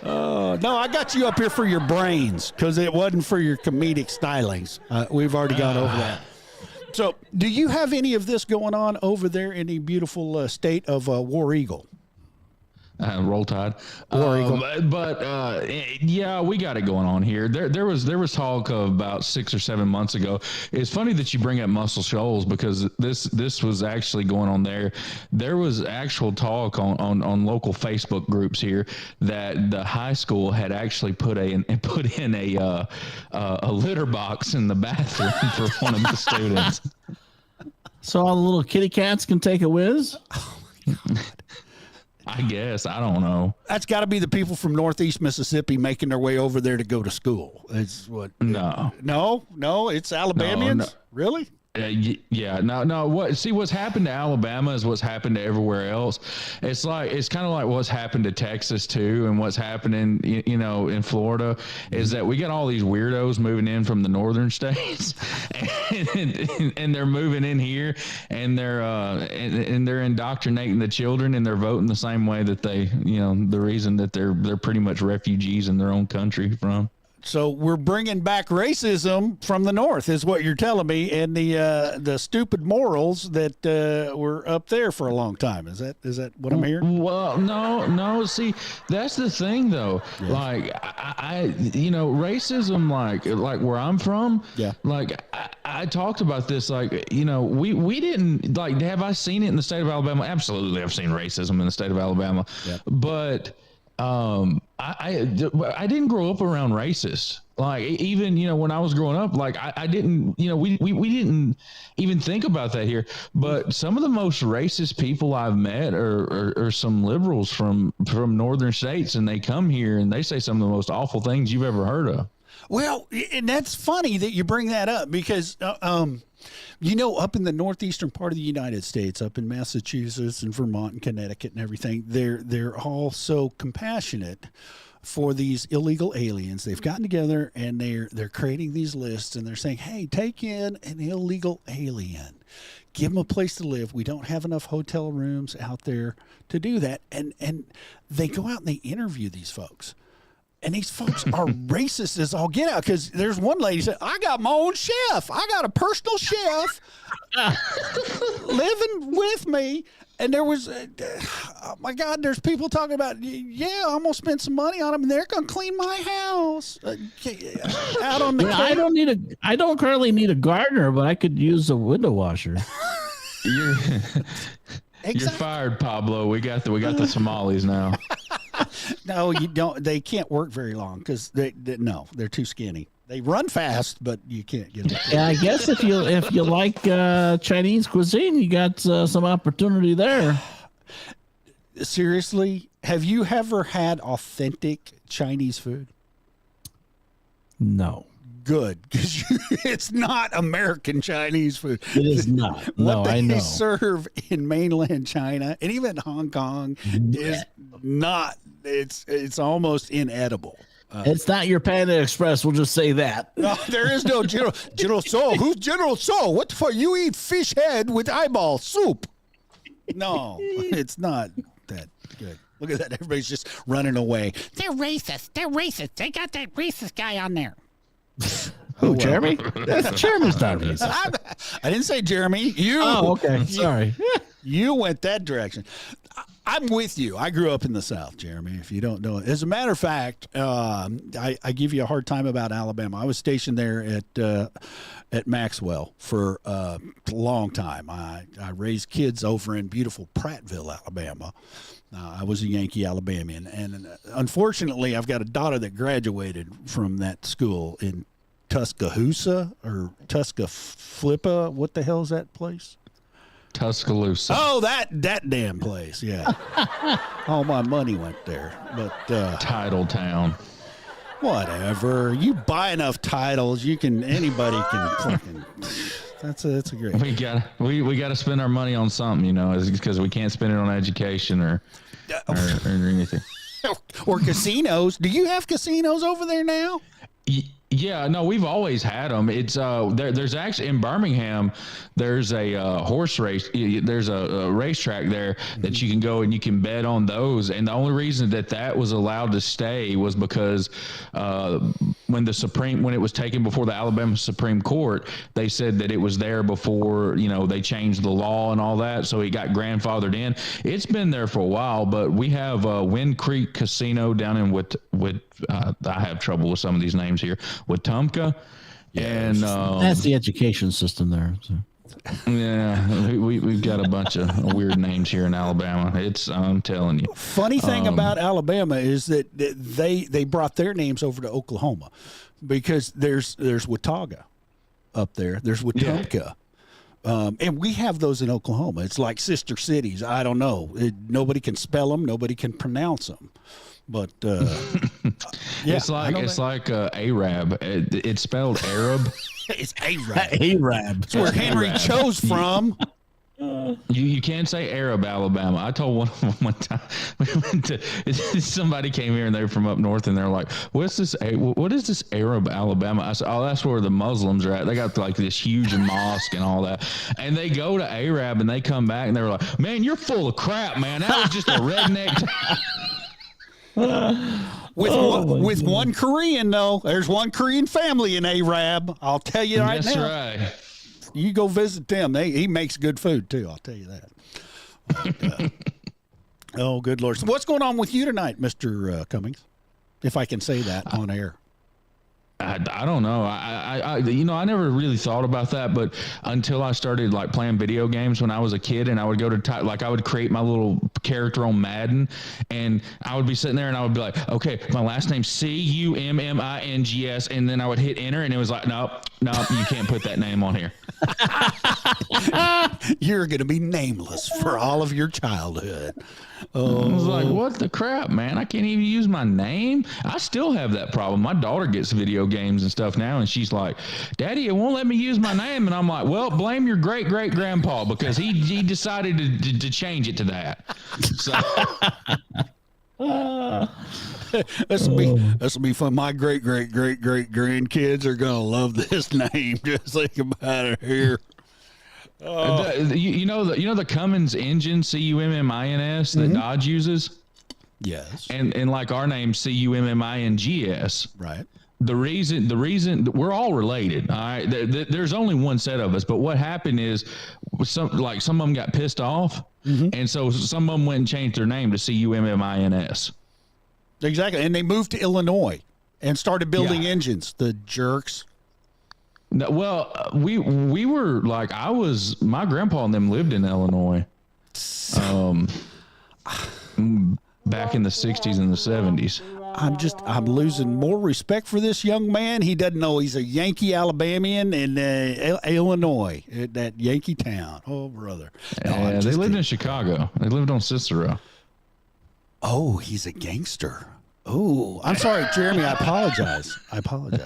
No, I got you up here for your brains because it wasn't for your comedic stylings. We've already gone over that. So, do you have any of this going on over there in the beautiful state of War Eagle? Roll Tide. Yeah, we got it going on here. There was talk of about 6 or 7 months ago. It's funny that you bring up Muscle Shoals because this was actually going on there. There was actual talk on local Facebook groups here that the high school had actually put in a litter box in the bathroom for one of the students. So all the little kitty cats can take a whiz? Oh my God. I guess. I don't know. That's got to be the people from Northeast Mississippi making their way over there to go to school. It's what? No, it's Alabamians. No. Really? Yeah. No. What's happened to Alabama is what's happened to everywhere else. It's kind of like what's happened to Texas too, and what's happening, in Florida is that we got all these weirdos moving in from the northern states, and they're moving in here, and they're indoctrinating the children, and they're voting the same way that they, the reason that they're pretty much refugees in their own country from. So we're bringing back racism from the north, is what you're telling me, and the stupid morals that were up there for a long time. Is that what I'm hearing? Well, no. See, that's the thing, though. Yeah. Like I racism, like where I'm from. Yeah. Like I talked about this. Like we didn't like. Have I seen it in the state of Alabama? Absolutely, I've seen racism in the state of Alabama. Yeah. But I didn't grow up around racists. Like even when I was growing up, like I didn't we didn't even think about that here. But some of the most racist people I've met are some liberals from northern states, and they come here and they say some of the most awful things you've ever heard of. Well, and that's funny that you bring that up because, you know, up in the northeastern part of the United States, up in Massachusetts and Vermont and Connecticut and everything, they're all so compassionate for these illegal aliens. They've gotten together and they're creating these lists and they're saying, hey, take in an illegal alien. Give them a place to live. We don't have enough hotel rooms out there to do that. And they go out and they interview these folks. And these folks are racist as all get out because there's one lady said, I got my own chef. I got a personal chef living with me. And there was, oh my God, there's people talking about, yeah, I'm going to spend some money on them and they're going to clean my house. Out on the I don't currently need a gardener, but I could use a window washer. You're fired, Pablo. We got the Somalis now. No, you don't. They can't work very long because they're too skinny. They run fast, but you can't get them. Yeah, I guess if you like Chinese cuisine, you got some opportunity there. Seriously, have you ever had authentic Chinese food? No. Good, because it's not American Chinese food. It is not. No, I know. What they serve in mainland China and even Hong Kong is not. It's almost inedible. It's not your Panda Express. We'll just say that. No, there is no General Tso. Who's General Tso? What the fuck? You eat fish head with eyeball soup? No, it's not that good. Look at that. Everybody's just running away. They're racist. They're racist. They got that racist guy on there. Who, Jeremy? Jeremy's not racist. I didn't say Jeremy. You. Oh, okay. Sorry. You went that direction. I'm with you. I grew up in the South, Jeremy, if you don't know it. As a matter of fact, I give you a hard time about Alabama. I was stationed there at Maxwell for a long time. I raised kids over in beautiful Prattville, Alabama. I was a Yankee Alabamian. And unfortunately, I've got a daughter that graduated from that school in Tuscaloosa or Tuscaloosa. What the hell is that place? Tuscaloosa. Oh, that damn place. Yeah. All my money went there. But Title Town. Whatever. You buy enough titles, anybody can fucking. That's a great. We got to spend our money on something, you know, because we can't spend it on education or anything. Or casinos. Do you have casinos over there now? Yeah, no, we've always had them. It's there's actually in Birmingham, there's a horse race. There's a racetrack there that you can go and you can bet on those. And the only reason that was allowed to stay was because when it was taken before the Alabama Supreme Court, they said that it was there before, you know, they changed the law and all that. So it got grandfathered in. It's been there for a while, but we have Wind Creek Casino down in I have trouble with some of these names here. Wetumpka, and that's the education system there. So. Yeah, we've got a bunch of weird names here in Alabama. I'm telling you. Funny thing about Alabama is that they brought their names over to Oklahoma because there's Watauga up there. There's Wetumpka. Yeah. And we have those in Oklahoma. It's like sister cities. I don't know. Nobody can spell them. Nobody can pronounce them. But yeah, it's like Arab. It's spelled Arab. It's Arab. Arab. That's where Henry chose from. You can't say Arab, Alabama. I told one time we went to somebody came here and they were from up north and they're like, what is this Arab, Alabama? I said, oh, that's where the Muslims are at. They got like this huge mosque and all that. And they go to Arab and they come back and they were like, man, you're full of crap, man. That was just a redneck. With one Korean though, there's one Korean family in Arab. I'll tell you right now. That's right. You go visit them. He makes good food too. I'll tell you that. But, oh, good Lord! So what's going on with you tonight, Mr. Cummings? If I can say that on air. I don't know. I never really thought about that, but until I started like playing video games when I was a kid, and I would go to I would create my little character on Madden, and I would be sitting there and I would be like, okay, my last name's Cummings, and then I would hit enter, and it was like, nope, you can't put that name on here. You're going to be nameless for all of your childhood. I was like, what the crap, man? I can't even use my name. I still have that problem. My daughter gets video games and stuff now, and she's like, Daddy, it won't let me use my name. And I'm like, well, blame your great-great-grandpa, because he decided to change it to that. So this will be fun. My great-great-great-great-great-grandkids are going to love this name. Just think about it here. You know the Cummins engine, Cummins, that Dodge uses? Yes. And like our name, Cummings. Right. The reason we're all related. All right. There's only one set of us, but what happened is some of them got pissed off. And so some of them went and changed their name to Cummins. Exactly. And they moved to Illinois and started building engines. The jerks. No, well, we were like, my grandpa and them lived in Illinois, back in the 60s and the 70s. I'm losing more respect for this young man. He doesn't know he's a Yankee Alabamian in Illinois, that Yankee town. Oh, brother. No, they lived in Chicago. They lived on Cicero. Oh, he's a gangster. Oh, I'm sorry, Jeremy. I apologize.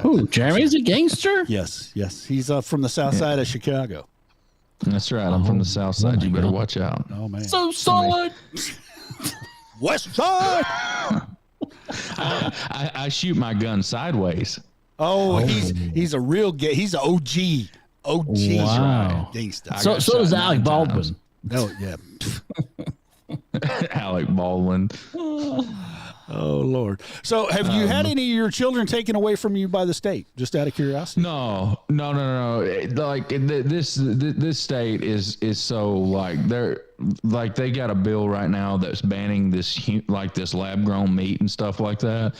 Oh, Jeremy's a gangster? Yes. He's from the south side of Chicago. That's right. I'm from the south side. You better watch out. Oh, man. So solid. West side. I shoot my gun sideways. Oh, he's a real gay. He's an OG. Wow. Gangster. So does Alec Baldwin. Oh, yeah. Alec Baldwin. Oh, Lord. So have you had any of your children taken away from you by the state, just out of curiosity? No. Like this state is so like they got a bill right now that's banning this lab grown meat and stuff like that.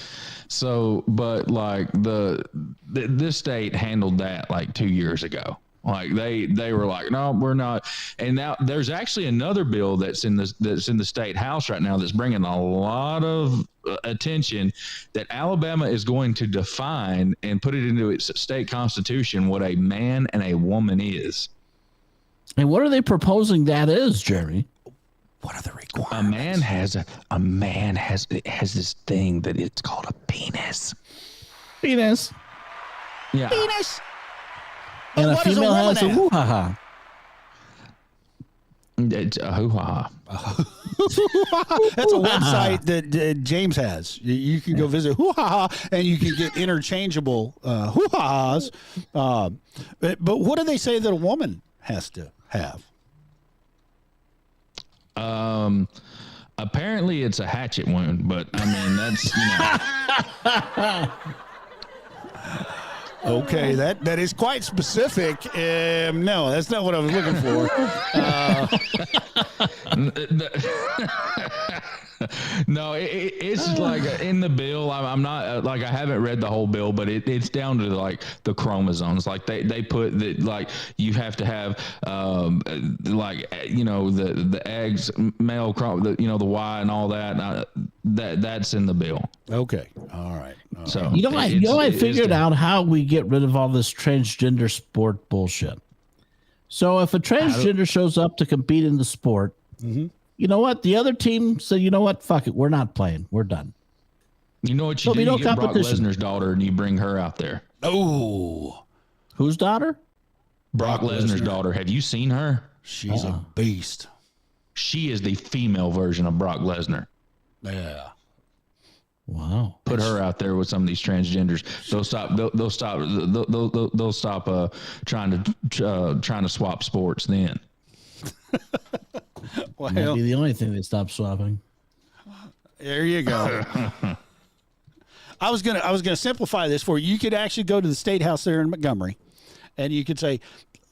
So, but like this state handled that like 2 years ago. Like they were like, no, we're not. And now there's actually another bill that's in the state house right now that's bringing a lot of attention, that Alabama is going to define and put it into its state constitution what a man and a woman is. And what are they proposing that is, Jeremy? What are the requirements? A man has this thing that it's called a penis. Penis. Yeah. Penis. And a female has a hoo-ha-ha. It's a hoo-ha-ha. That's a website that James has. You can go visit hoo-ha-ha, and you can get interchangeable hoo-ha-has. But what do they say that a woman has to have? Apparently it's a hatchet wound, but I mean, that's, Okay, that is quite specific. No, that's not what I was looking for. No, it's like in the bill. I'm not like, I haven't read the whole bill, but it's down to like the chromosomes. Like they put that, like you have to have the eggs, male the Y and all that. That's in the bill. Okay, all right. So I figured out how we get rid of all this transgender sport bullshit. So if a transgender shows up to compete in the sport, you know what? The other team said, you know what? Fuck it. We're not playing. We're done. You know what you do? You get Brock Lesnar's daughter and you bring her out there. Oh. Whose daughter? Brock Lesnar's daughter. Have you seen her? She's a beast. She is the female version of Brock Lesnar. Yeah. Wow. Put her out there with some of these transgenders. They'll stop trying to swap sports then. Well, might be the only thing they stop swapping. There you go. I was gonna simplify this for you. You could actually go to the State House there in Montgomery, and you could say,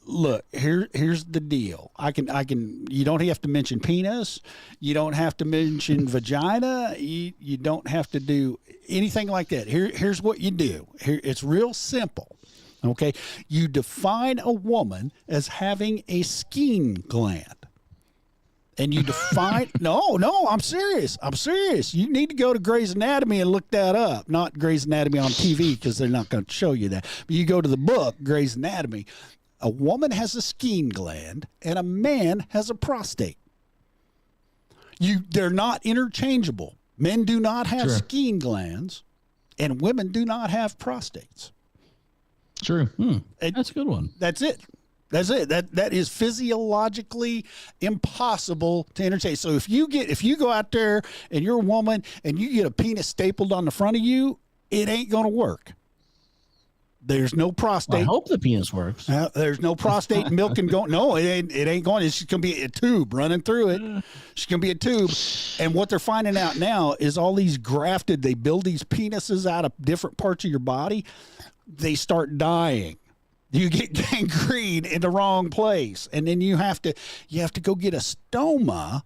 "Look, here's the deal. I can. You don't have to mention penis. You don't have to mention vagina. You don't have to do anything like that. Here's what you do. It's real simple. Okay, you define a woman as having a skin gland. and you define no, I'm serious. You need to go to Grey's Anatomy and look that up. Not Grey's Anatomy on TV, because they're not going to show you that. But you go to the book, Grey's Anatomy. A woman has a skin gland and a man has a prostate. They're not interchangeable. Men do not have skin glands and women do not have prostates. True. That's a good one. That's it. That is physiologically impossible to interchange. So if you go out there and you're a woman and you get a penis stapled on the front of you, it ain't going to work. There's no prostate. I hope the penis works. There's no prostate milk and going. No, it ain't going. It's just going to be a tube running through it. It's going to be a tube. And what they're finding out now is all these grafted, they build these penises out of different parts of your body. They start dying. You get gangrene in the wrong place. And then you have to go get a stoma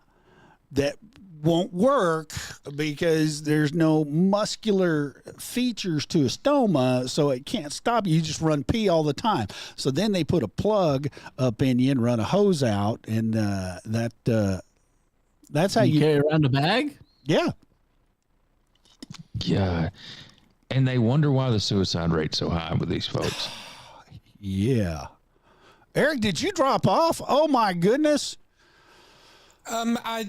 that won't work because there's no muscular features to a stoma, so it can't stop you. You just run pee all the time. So then they put a plug up in you and run a hose out, and that's how you carry around a bag. Yeah. Yeah. And they wonder why the suicide rate's so high with these folks. Yeah. Eric, did you drop off? Oh my goodness. I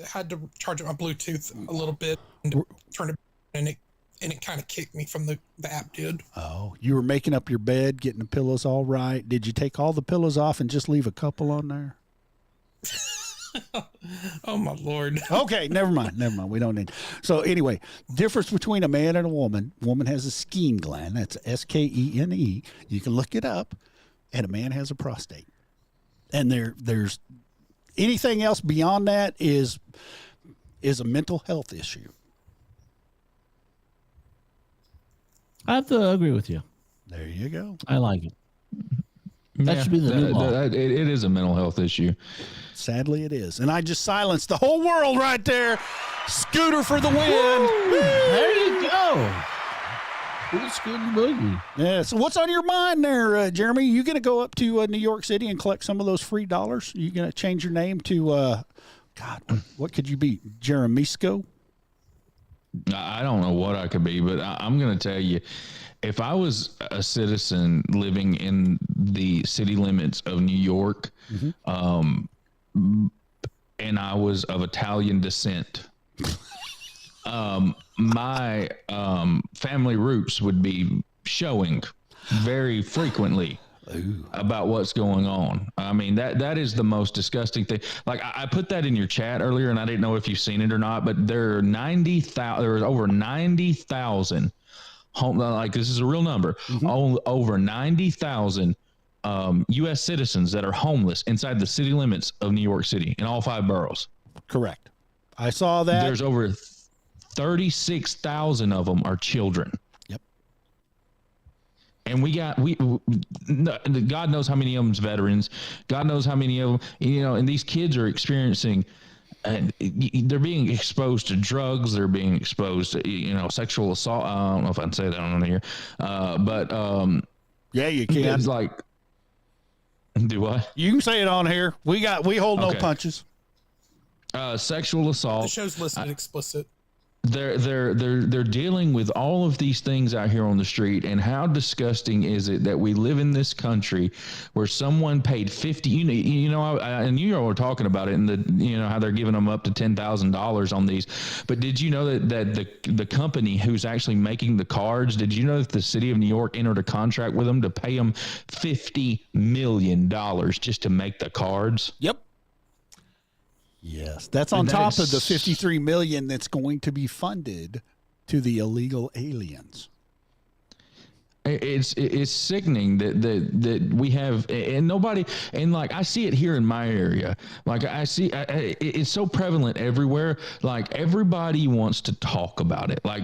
had to charge up my Bluetooth a little bit and turn it, and it kind of kicked me from the app did. Oh, you were making up your bed, getting the pillows all right. Did you take all the pillows off and just leave a couple on there? Oh my Lord. Okay, never mind. We don't need. So anyway, difference between a man and a woman. Woman has a skin gland. That's skene. You can look it up. And a man has a prostate. And there's anything else beyond that is a mental health issue. I have to agree with you. There you go. I like it. That should be the new law. It is a mental health issue. Sadly, it is. And I just silenced the whole world right there. Scooter for the win. There you go. Scooter boogie. Yeah. So what's on your mind there, Jeremy? You going to go up to New York City and collect some of those free dollars? You going to change your name to, God, what could you be? Jeremisco? I don't know what I could be, but I'm going to tell you, if I was a citizen living in the city limits of New York, and I was of Italian descent, my family roots would be showing very frequently about what's going on. I mean, that is the most disgusting thing. Like I put that in your chat earlier, and I didn't know if you've seen it or not, but there are over 90,000 home, like this is a real number, over 90,000 U.S. citizens that are homeless inside the city limits of New York City in all 5 boroughs. Correct. I saw that. There's over 36,000 of them are children. Yep. And God knows how many of them's veterans. God knows how many of them, and these kids are experiencing, they're being exposed to drugs. They're being exposed to, sexual assault. I don't know if I can say that on here. Yeah, you can. It's like, do what? You can say it on here. We hold no punches. Sexual assault. The show's listed explicit. They're dealing with all of these things out here on the street, and how disgusting is it that we live in this country where someone paid $50. And you were talking about it, and how they're giving them up to $10,000 on these. But did you know that the company who's actually making the cards? Did you know that the city of New York entered a contract with them to pay them $50 million just to make the cards? Yep. Yes, that's on top of the $53 million that's going to be funded to the illegal aliens. It's sickening that we have, and nobody, and like I see it here in my area. Like I see, it's so prevalent everywhere. Like everybody wants to talk about it. Like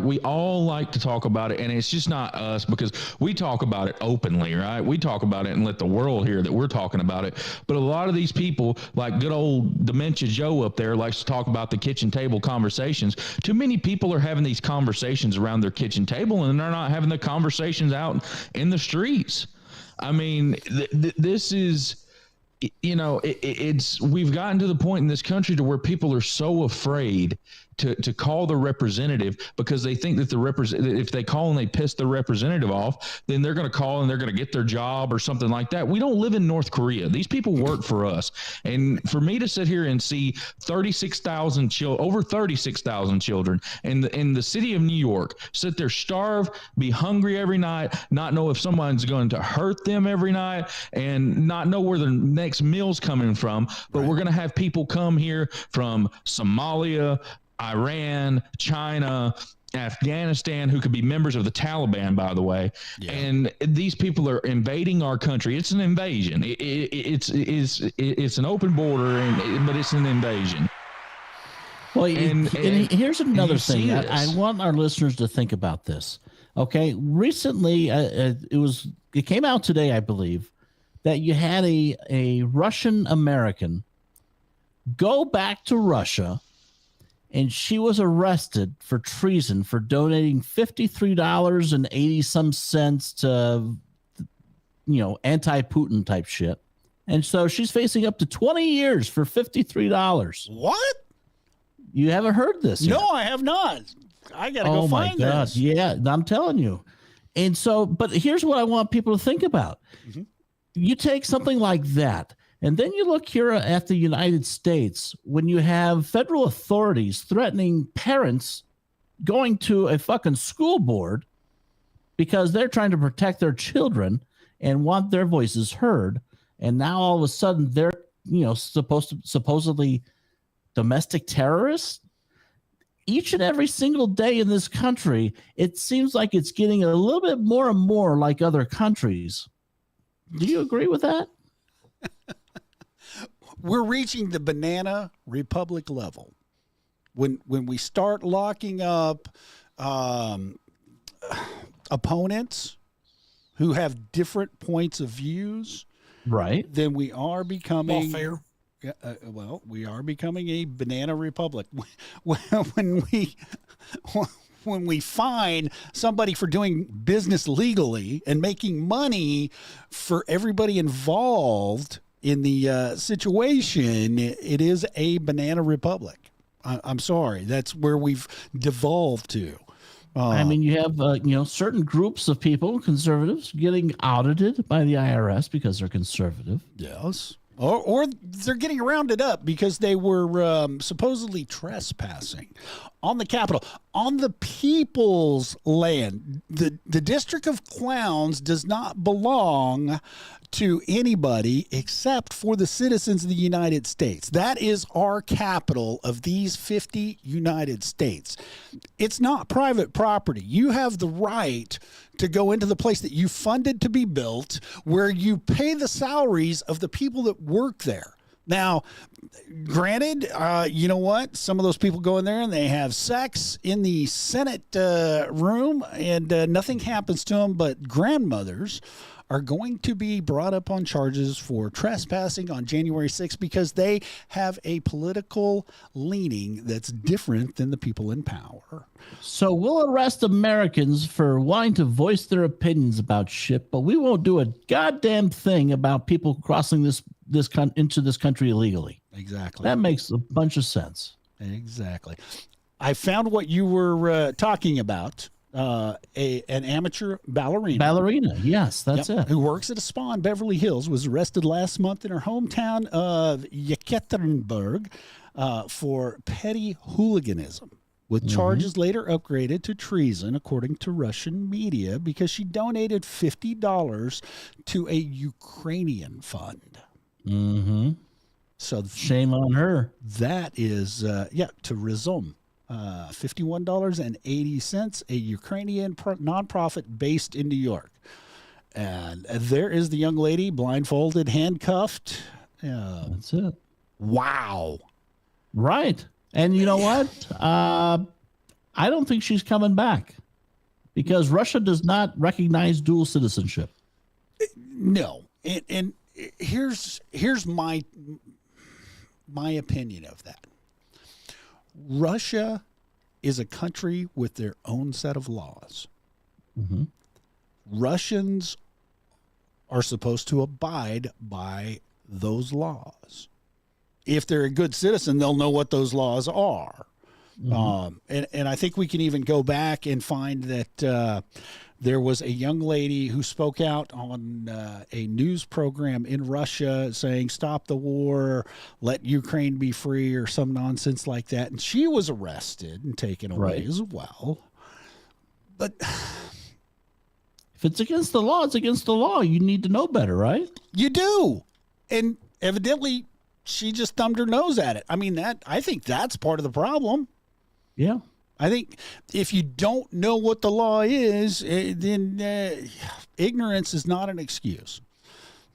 we all like to talk about it, and it's just not us, because we talk about it openly, right? We talk about it and let the world hear that we're talking about it. But a lot of these people, like good old Dementia Joe up there, likes to talk about the kitchen table conversations. Too many people are having these conversations around their kitchen table, and they're not having the conversations out in the streets. I mean, this is we've gotten to the point in this country to where people are so afraid to call the representative because they think that if they call and they piss the representative off, then they're going to call and they're going to get their job or something like that. We don't live in North Korea. These people work for us. And for me to sit here and see over 36,000 children in the city of New York sit there, starve, be hungry every night, not know if someone's going to hurt them every night, and not know where the next meal's coming from. But we're going to have people come here from Somalia, Iran, China, Afghanistan, who could be members of the Taliban, by the way. Yeah. And these people are invading our country. It's an invasion. It's an open border, but it's an invasion. Well, and here's another thing. I want our listeners to think about this. Okay, recently, it came out today, I believe, that you had a Russian American go back to Russia. And she was arrested for treason for donating $53.80 to, anti-Putin type shit. And so she's facing up to 20 years for $53. What? You haven't heard this yet? No, I have not. I got to go find this. Oh, my God. Yeah, I'm telling you. And so, but here's what I want people to think about. Mm-hmm. You take something like that. And then you look here at the United States when you have federal authorities threatening parents going to a fucking school board because they're trying to protect their children and want their voices heard. And now all of a sudden they're, supposedly domestic terrorists. Each and every single day in this country, it seems like it's getting a little bit more and more like other countries. Do you agree with that? We're reaching the banana republic level. When we start locking up opponents who have different points of views, right? Then we are becoming fair. We are becoming a banana republic. When we fine somebody for doing business legally and making money for everybody involved in the situation, it is a banana republic. I'm sorry. That's where we've devolved to. I mean, you have, certain groups of people, conservatives, getting audited by the IRS because they're conservative. Yes. Or they're getting rounded up because they were supposedly trespassing on the Capitol, on the people's land. The District of Clowns does not belong to anybody except for the citizens of the United States. That is our capital of these 50 United States. It's not private property. You have the right to go into the place that you funded to be built, where you pay the salaries of the people that work there. Now, granted, you know what? Some of those people go in there and they have sex in the Senate room, and nothing happens to them, but grandmothers are going to be brought up on charges for trespassing on January 6th because they have a political leaning that's different than the people in power. So we'll arrest Americans for wanting to voice their opinions about shit, but we won't do a goddamn thing about people crossing into this country illegally. Exactly. That makes a bunch of sense. Exactly. I found what you were talking about. An amateur ballerina. Yes, that's it. Who works at a spa in Beverly Hills, was arrested last month in her hometown of Yekaterinburg for petty hooliganism, with charges later upgraded to treason, according to Russian media, because she donated $50 to a Ukrainian fund. Mm-hmm. So shame on her. That is, to Rizom. $51.80, a Ukrainian nonprofit based in New York. And there is the young lady, blindfolded, handcuffed. That's it. Wow. Right. And you know what? I don't think she's coming back because Russia does not recognize dual citizenship. No. And here's my opinion of that. Russia is a country with their own set of laws. Mm-hmm. Russians are supposed to abide by those laws. If they're a good citizen, they'll know what those laws are. And I think we can even go back and find that there was a young lady who spoke out on a news program in Russia saying, stop the war, let Ukraine be free, or some nonsense like that. And she was arrested and taken away as well. But if it's against the law, it's against the law. You need to know better, right? You do. And evidently, she just thumbed her nose at it. I mean, I think that's part of the problem. Yeah. I think if you don't know what the law is, then ignorance is not an excuse.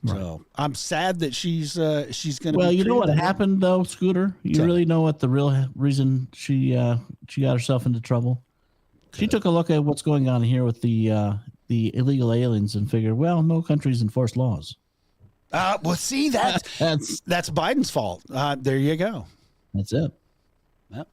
Right. So I'm sad that she's going to. Well, you know what happened though, Scooter. You really know what the real reason she got herself into trouble. She took a look at what's going on here with the illegal aliens and figured, well, no countries enforce laws. Well, see, that's Biden's fault. There you go. That's it. Yep.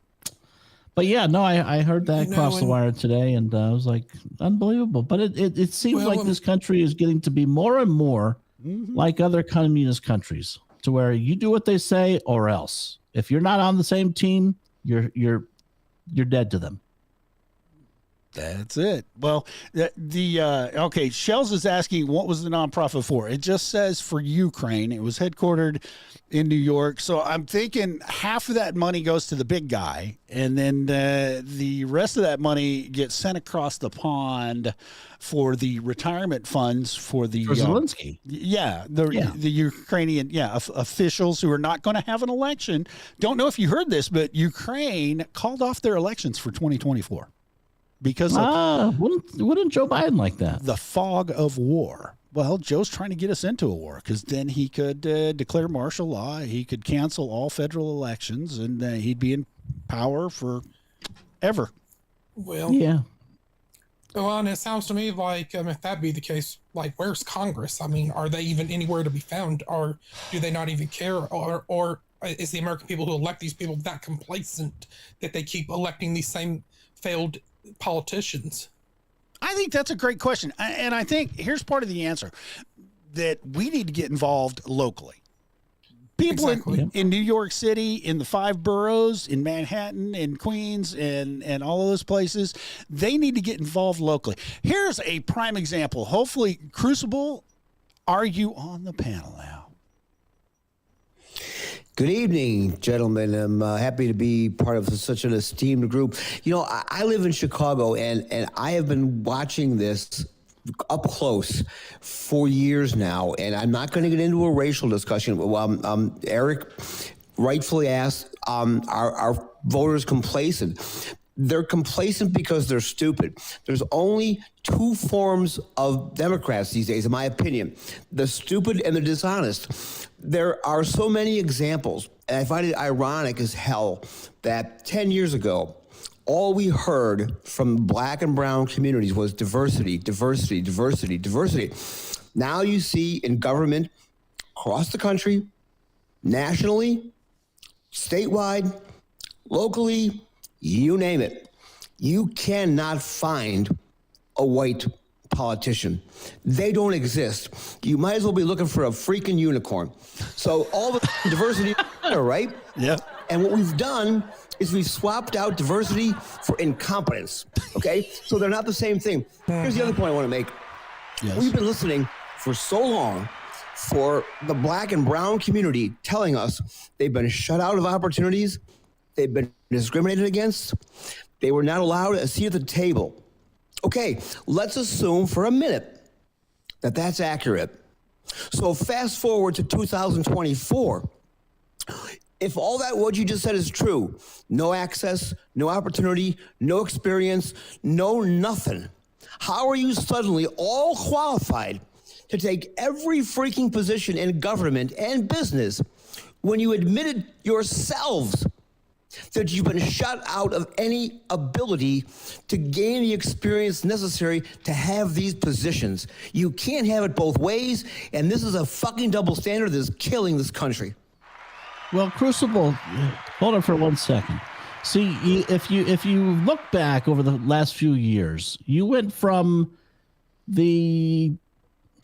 But yeah, no, I heard that cross the wire today, and I was like, unbelievable. But it seems like this country is getting to be more and more like other communist countries, to where you do what they say or else. If you're not on the same team, you're dead to them. That's it. Well, okay, Shells is asking, what was the nonprofit for? It just says for Ukraine. It was headquartered in New York. So I'm thinking half of that money goes to the big guy, and then the rest of that money gets sent across the pond for the retirement funds for the Zelensky. The Ukrainian officials who are not going to have an election. Don't know if you heard this, but Ukraine called off their elections for 2024. Because wouldn't Joe Biden like that? The fog of war. Well, Joe's trying to get us into a war because then he could declare martial law. He could cancel all federal elections, and he'd be in power forever. Well, yeah. Well, and it sounds to me like if that be the case, like where's Congress? I mean, are they even anywhere to be found, or do they not even care, or is the American people who elect these people that complacent that they keep electing these same failed politicians? I think that's a great question. And I think here's part of the answer, that we need to get involved locally. People in New York City, in the 5 boroughs, in Manhattan, in Queens, and all of those places, they need to get involved locally. Here's a prime example. Hopefully, Crucible, are you on the panel now? Good evening, gentlemen. I'm happy to be part of such an esteemed group. You know, I live in Chicago, and I have been watching this up close for years now, and I'm not going to get into a racial discussion. Eric rightfully asked, are voters complacent? They're complacent because they're stupid. There's only 2 forms of Democrats these days, in my opinion: the stupid and the dishonest. There are so many examples, and I find it ironic as hell that 10 years ago, all we heard from black and brown communities was diversity, diversity, diversity, diversity. Now you see in government across the country, nationally, statewide, locally, you name it, you cannot find a white politician. They don't exist. You might as well be looking for a freaking unicorn. So all the diversity, right? Yeah. And what we've done is we've swapped out diversity for incompetence. Okay? So they're not the same thing. Here's the other point I want to make. Yes. We've been listening for so long for the black and brown community telling us they've been shut out of opportunities, they've been discriminated against, they were not allowed a seat at the table. Okay, let's assume for a minute that that's accurate. So fast forward to 2024. If all that what you just said is true, no access, no opportunity, no experience, no nothing, how are you suddenly all qualified to take every freaking position in government and business when you admitted yourselves that you've been shut out of any ability to gain the experience necessary to have these positions? You can't have it both ways, and this is a fucking double standard that is killing this country. Well, Crucible, hold on for 1 second. See, if you look back over the last few years, you went from the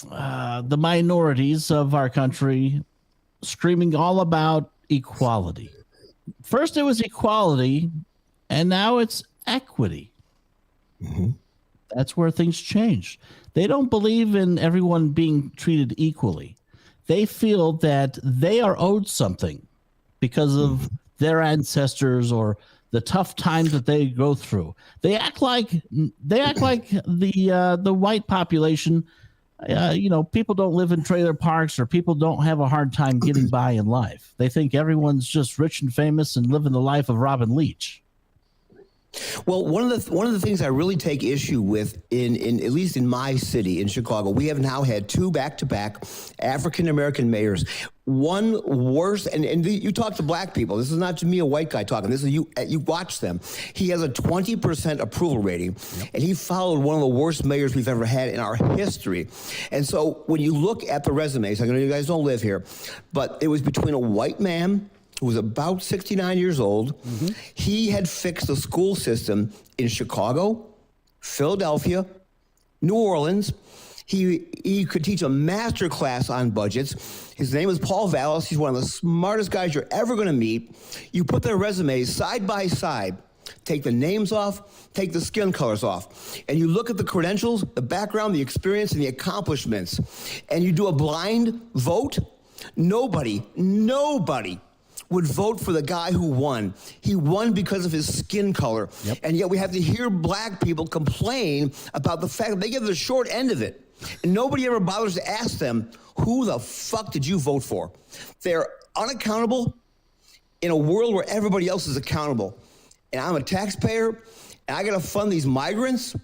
minorities of our country screaming all about equality. First, it was equality, and now it's equity. Mm-hmm. That's where things changed. They don't believe in everyone being treated equally. They feel that they are owed something because of their ancestors or the tough times that they go through. They act like the white population. People don't live in trailer parks, or people don't have a hard time getting by in life. They think everyone's just rich and famous and living the life of Robin Leach. Well, one of the things I really take issue with in at least in my city in Chicago, we have now had 2 back-to-back African American mayors. One worse, and you talk to black people. This is not just me, a white guy talking. This is you. You watch them. He has a 20% approval rating, and he followed one of the worst mayors we've ever had in our history. And so when you look at the resumes, I know you guys don't live here, but it was between a white man who was about 69 years old. Mm-hmm. He had fixed the school system in Chicago, Philadelphia, New Orleans. He could teach a master class on budgets. His name is Paul Vallis. He's one of the smartest guys you're ever going to meet. You put their resumes side by side, take the names off, take the skin colors off, and you look at the credentials, the background, the experience, and the accomplishments, and you do a blind vote. Nobody would vote for the guy who won. He won because of his skin color. Yep. And yet we have to hear black people complain about the fact that they get the short end of it. And nobody ever bothers to ask them, who the fuck did you vote for? They're unaccountable in a world where everybody else is accountable. And I'm a taxpayer, and I got to fund these migrants.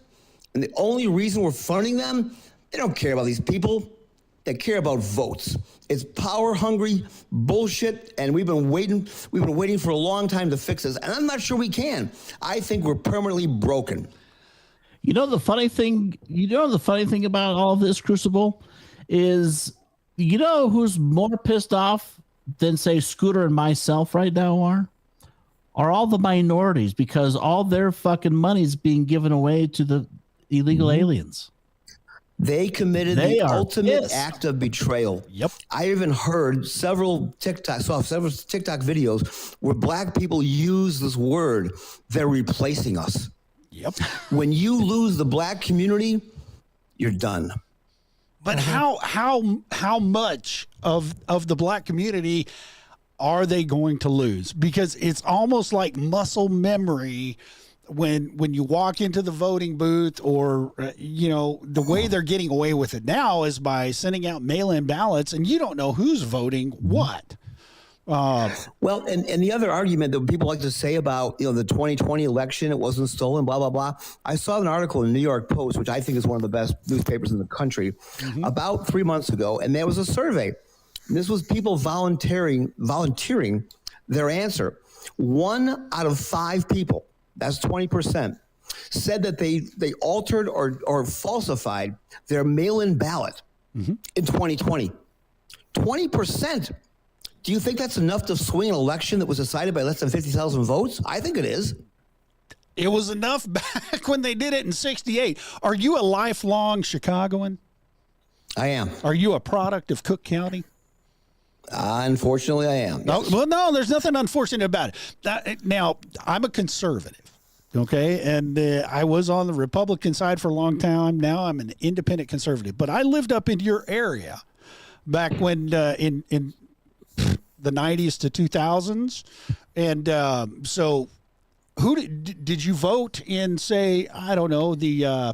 And the only reason we're funding them, they don't care about these people. They care about votes. It's power-hungry bullshit, and we've been waiting for a long time to fix this, and I'm not sure we can. I think we're permanently broken. The funny thing about all this, Crucible, is who's more pissed off than, say, Scooter and myself right now are all the minorities, because all their fucking money's being given away to the illegal aliens. They committed the ultimate act of betrayal. Yep. I even heard saw several TikTok videos where black people use this word. They're replacing us. Yep. When you lose the black community, you're done. But how much of the black community are they going to lose? Because it's almost like muscle memory. When you walk into the voting booth, or the way they're getting away with it now is by sending out mail-in ballots, and you don't know who's voting what. Well, and the other argument that people like to say about the 2020 election, it wasn't stolen, blah blah blah. I saw an article in the New York Post, which I think is one of the best newspapers in the country, about 3 months ago, and there was a survey. And this was people volunteering their answer. 1 out of 5 people, that's 20%, said that they altered or falsified their mail-in ballot in 2020. 20%. Do you think that's enough to swing an election that was decided by less than 50,000 votes? I think it is. It was enough back when they did it in '68. Are you a lifelong Chicagoan? I am. Are you a product of Cook County? Unfortunately, I am. Yes. Well, no, there's nothing unfortunate about it. Now, I'm a conservative, okay? And I was on the Republican side for a long time. Now I'm an independent conservative. But I lived up in your area back when in the 90s to 2000s. And so who did you vote in, say, I don't know, the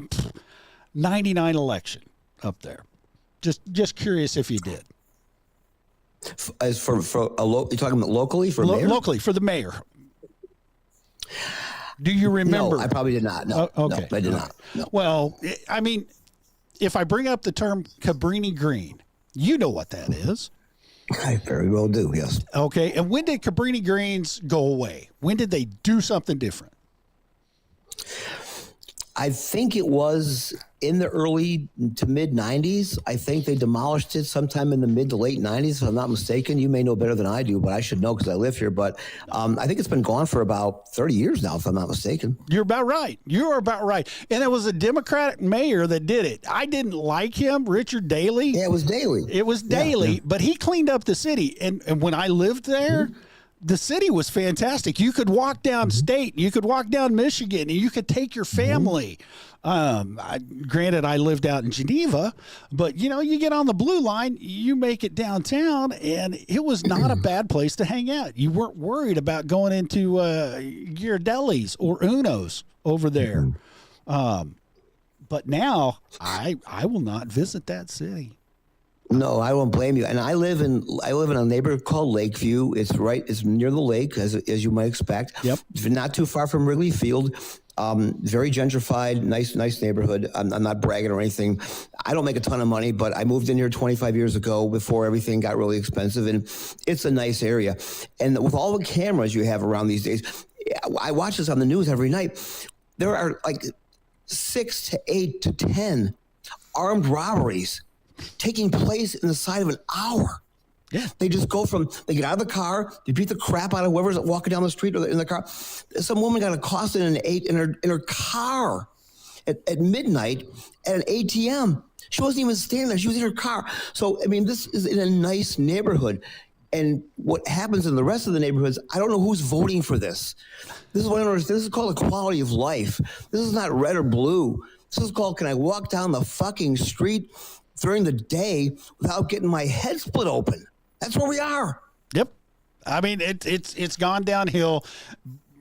99 election up there? Just curious if you did. As for you're talking about locally for mayor? Locally for the mayor. Do you remember? No, I probably did not. No, okay. No, I did not. No. Well, I mean, if I bring up the term Cabrini Green, you know what that is. I very well do, yes. Okay, and when did Cabrini Greens go away? When did they do something different? I think it was in the early to mid 90s. I think they demolished it sometime in the mid to late 90s, if I'm not mistaken. You may know better than I do, but I should know because I live here. But I think it's been gone for about 30 years now, if I'm not mistaken. You're about right. You're about right. And it was a Democratic mayor that did it. I didn't like him, Richard Daley. Yeah, it was Daley. It was Daley, but he cleaned up the city. And when I lived there, the city was fantastic. You could walk down state, you could walk down Michigan, and you could take your family. Granted, I lived out in Geneva, but you get on the Blue Line, you make it downtown, and it was not a bad place to hang out. You weren't worried about going into Ghirardelli's or Uno's over there. But now I will not visit that city. No, I won't blame you. And I live in a neighborhood called Lakeview. It's near the lake, as you might expect. Yep. Not too far from Wrigley Field. Very gentrified, nice neighborhood. I'm not bragging or anything. I don't make a ton of money, but I moved in here 25 years ago before everything got really expensive, and it's a nice area. And with all the cameras you have around these days, I watch this on the news every night. There are like 6 to 8 to 10 armed robberies taking place in the side of an hour. Yeah. They just they get out of the car, they beat the crap out of whoever's walking down the street or in the car. Some woman got accosted in her car at midnight at an ATM. She wasn't even standing there. She was in her car. So, I mean, this is in a nice neighborhood. And what happens in the rest of the neighborhoods, I don't know who's voting for this. This is what I don't understand. This is called a quality of life. This is not red or blue. This is called, can I walk down the fucking street during the day without getting my head split open? That's where we are. Yep. I mean, it's gone downhill.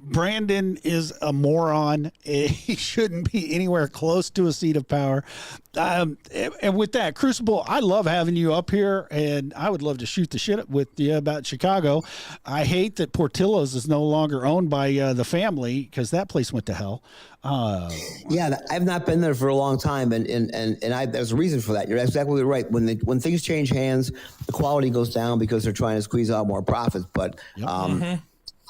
Brandon is a moron. He shouldn't be anywhere close to a seat of power. And with that, Crucible, I love having you up here, and I would love to shoot the shit with you about Chicago. I hate that Portillo's is no longer owned by the family, because that place went to hell. Yeah, I've not been there for a long time, and there's a reason for that. You're exactly right. When things change hands, the quality goes down because they're trying to squeeze out more profits. But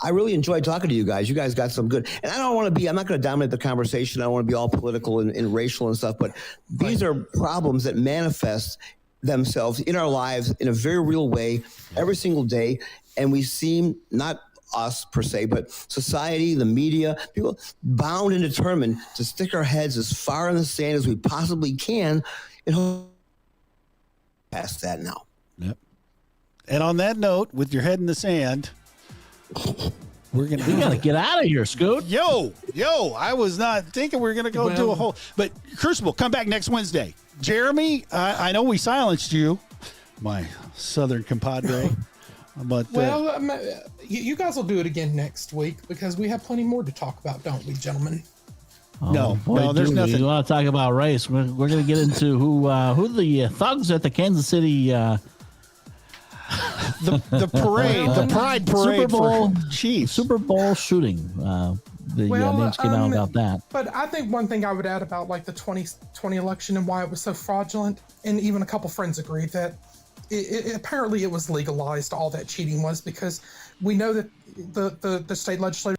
I really enjoyed talking to you guys. You guys got some good, and I'm not going to dominate the conversation. I don't want to be all political and racial and stuff, but these are problems that manifest themselves in our lives in a very real way every single day. And we seem, not us per se, but society, the media, people bound and determined to stick our heads as far in the sand as we possibly can and hope past that now. Yep. And on that note, with your head in the sand, we gotta get out of here, Scoot. Yo, I was not thinking we were gonna go do a whole, but Crucible, come back next Wednesday. Jeremy, I know we silenced you, my southern compadre, but you guys will do it again next week because we have plenty more to talk about, don't we, gentlemen? No, there's nothing. You want to talk about race? We're going to get into who the thugs at the Kansas City the parade, the pride parade, Super Bowl for Chiefs, Super Bowl shooting. The names came out about that. But I think one thing I would add about like the 2020 election and why it was so fraudulent, and even a couple friends agreed that apparently it was legalized. All that cheating was because we know that the state legislature.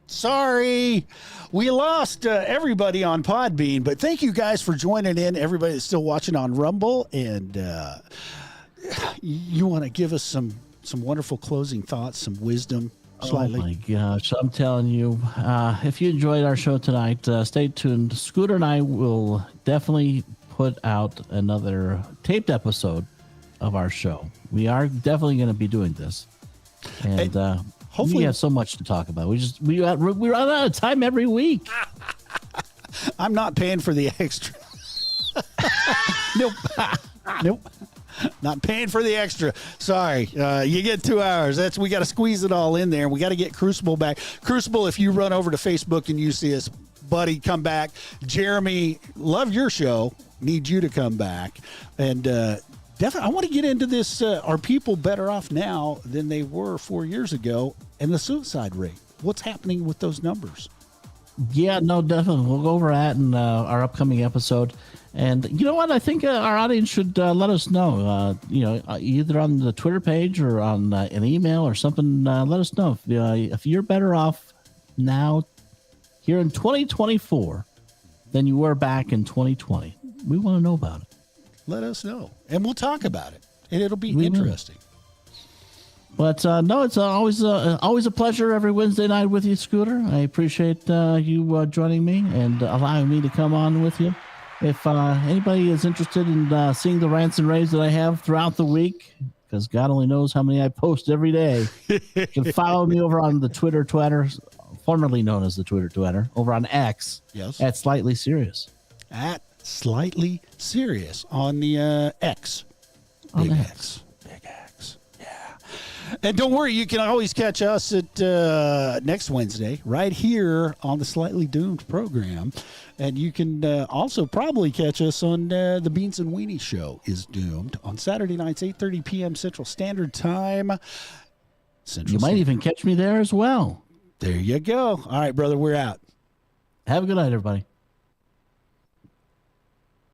Sorry, we lost everybody on Podbean, but thank you guys for joining in. Everybody that's still watching on Rumble, and you want to give us some wonderful closing thoughts, some wisdom. Slightly. Oh my gosh, I'm telling you, if you enjoyed our show tonight, stay tuned. Scooter and I will definitely put out another taped episode of our show. We are definitely going to be doing this, and hopefully we have so much to talk about. We run out of time every week. I'm not paying for the extra. Nope. Not paying for the extra. Sorry. You get 2 hours. We got to squeeze it all in there. We got to get Crucible back. Crucible, if you run over to Facebook and you see us, buddy, come back. Jeremy, love your show. Need you to come back. And definitely, I want to get into this. Are people better off now than they were 4 years ago? And the suicide rate. What's happening with those numbers? Yeah, no, definitely. We'll go over that in our upcoming episode. And you know what? I think our audience should let us know, either on the Twitter page or on an email or something. Let us know if you're better off now here in 2024 than you were back in 2020? We want to know about it. Let us know, and we'll talk about it, and it'll be We will. interesting. But no, it's always a pleasure every Wednesday night with you, Scooter. I appreciate you joining me and allowing me to come on with you. If anybody is interested in seeing the rants and raves that I have throughout the week, because God only knows how many I post every day, you can follow me over on the Twitter, formerly known as the Twitter, over on X. Yes. At Slightly Serious. At Slightly Serious on the X. On Big X. X. Big X. Yeah. And don't worry, you can always catch us at next Wednesday right here on the Slightly Doomed program. And you can also probably catch us on the Beans and Weenie Show is Doomed on Saturday nights, 8:30 p.m. Central Standard Time. You might even catch me there as well. There you go. All right, brother, we're out. Have a good night, everybody.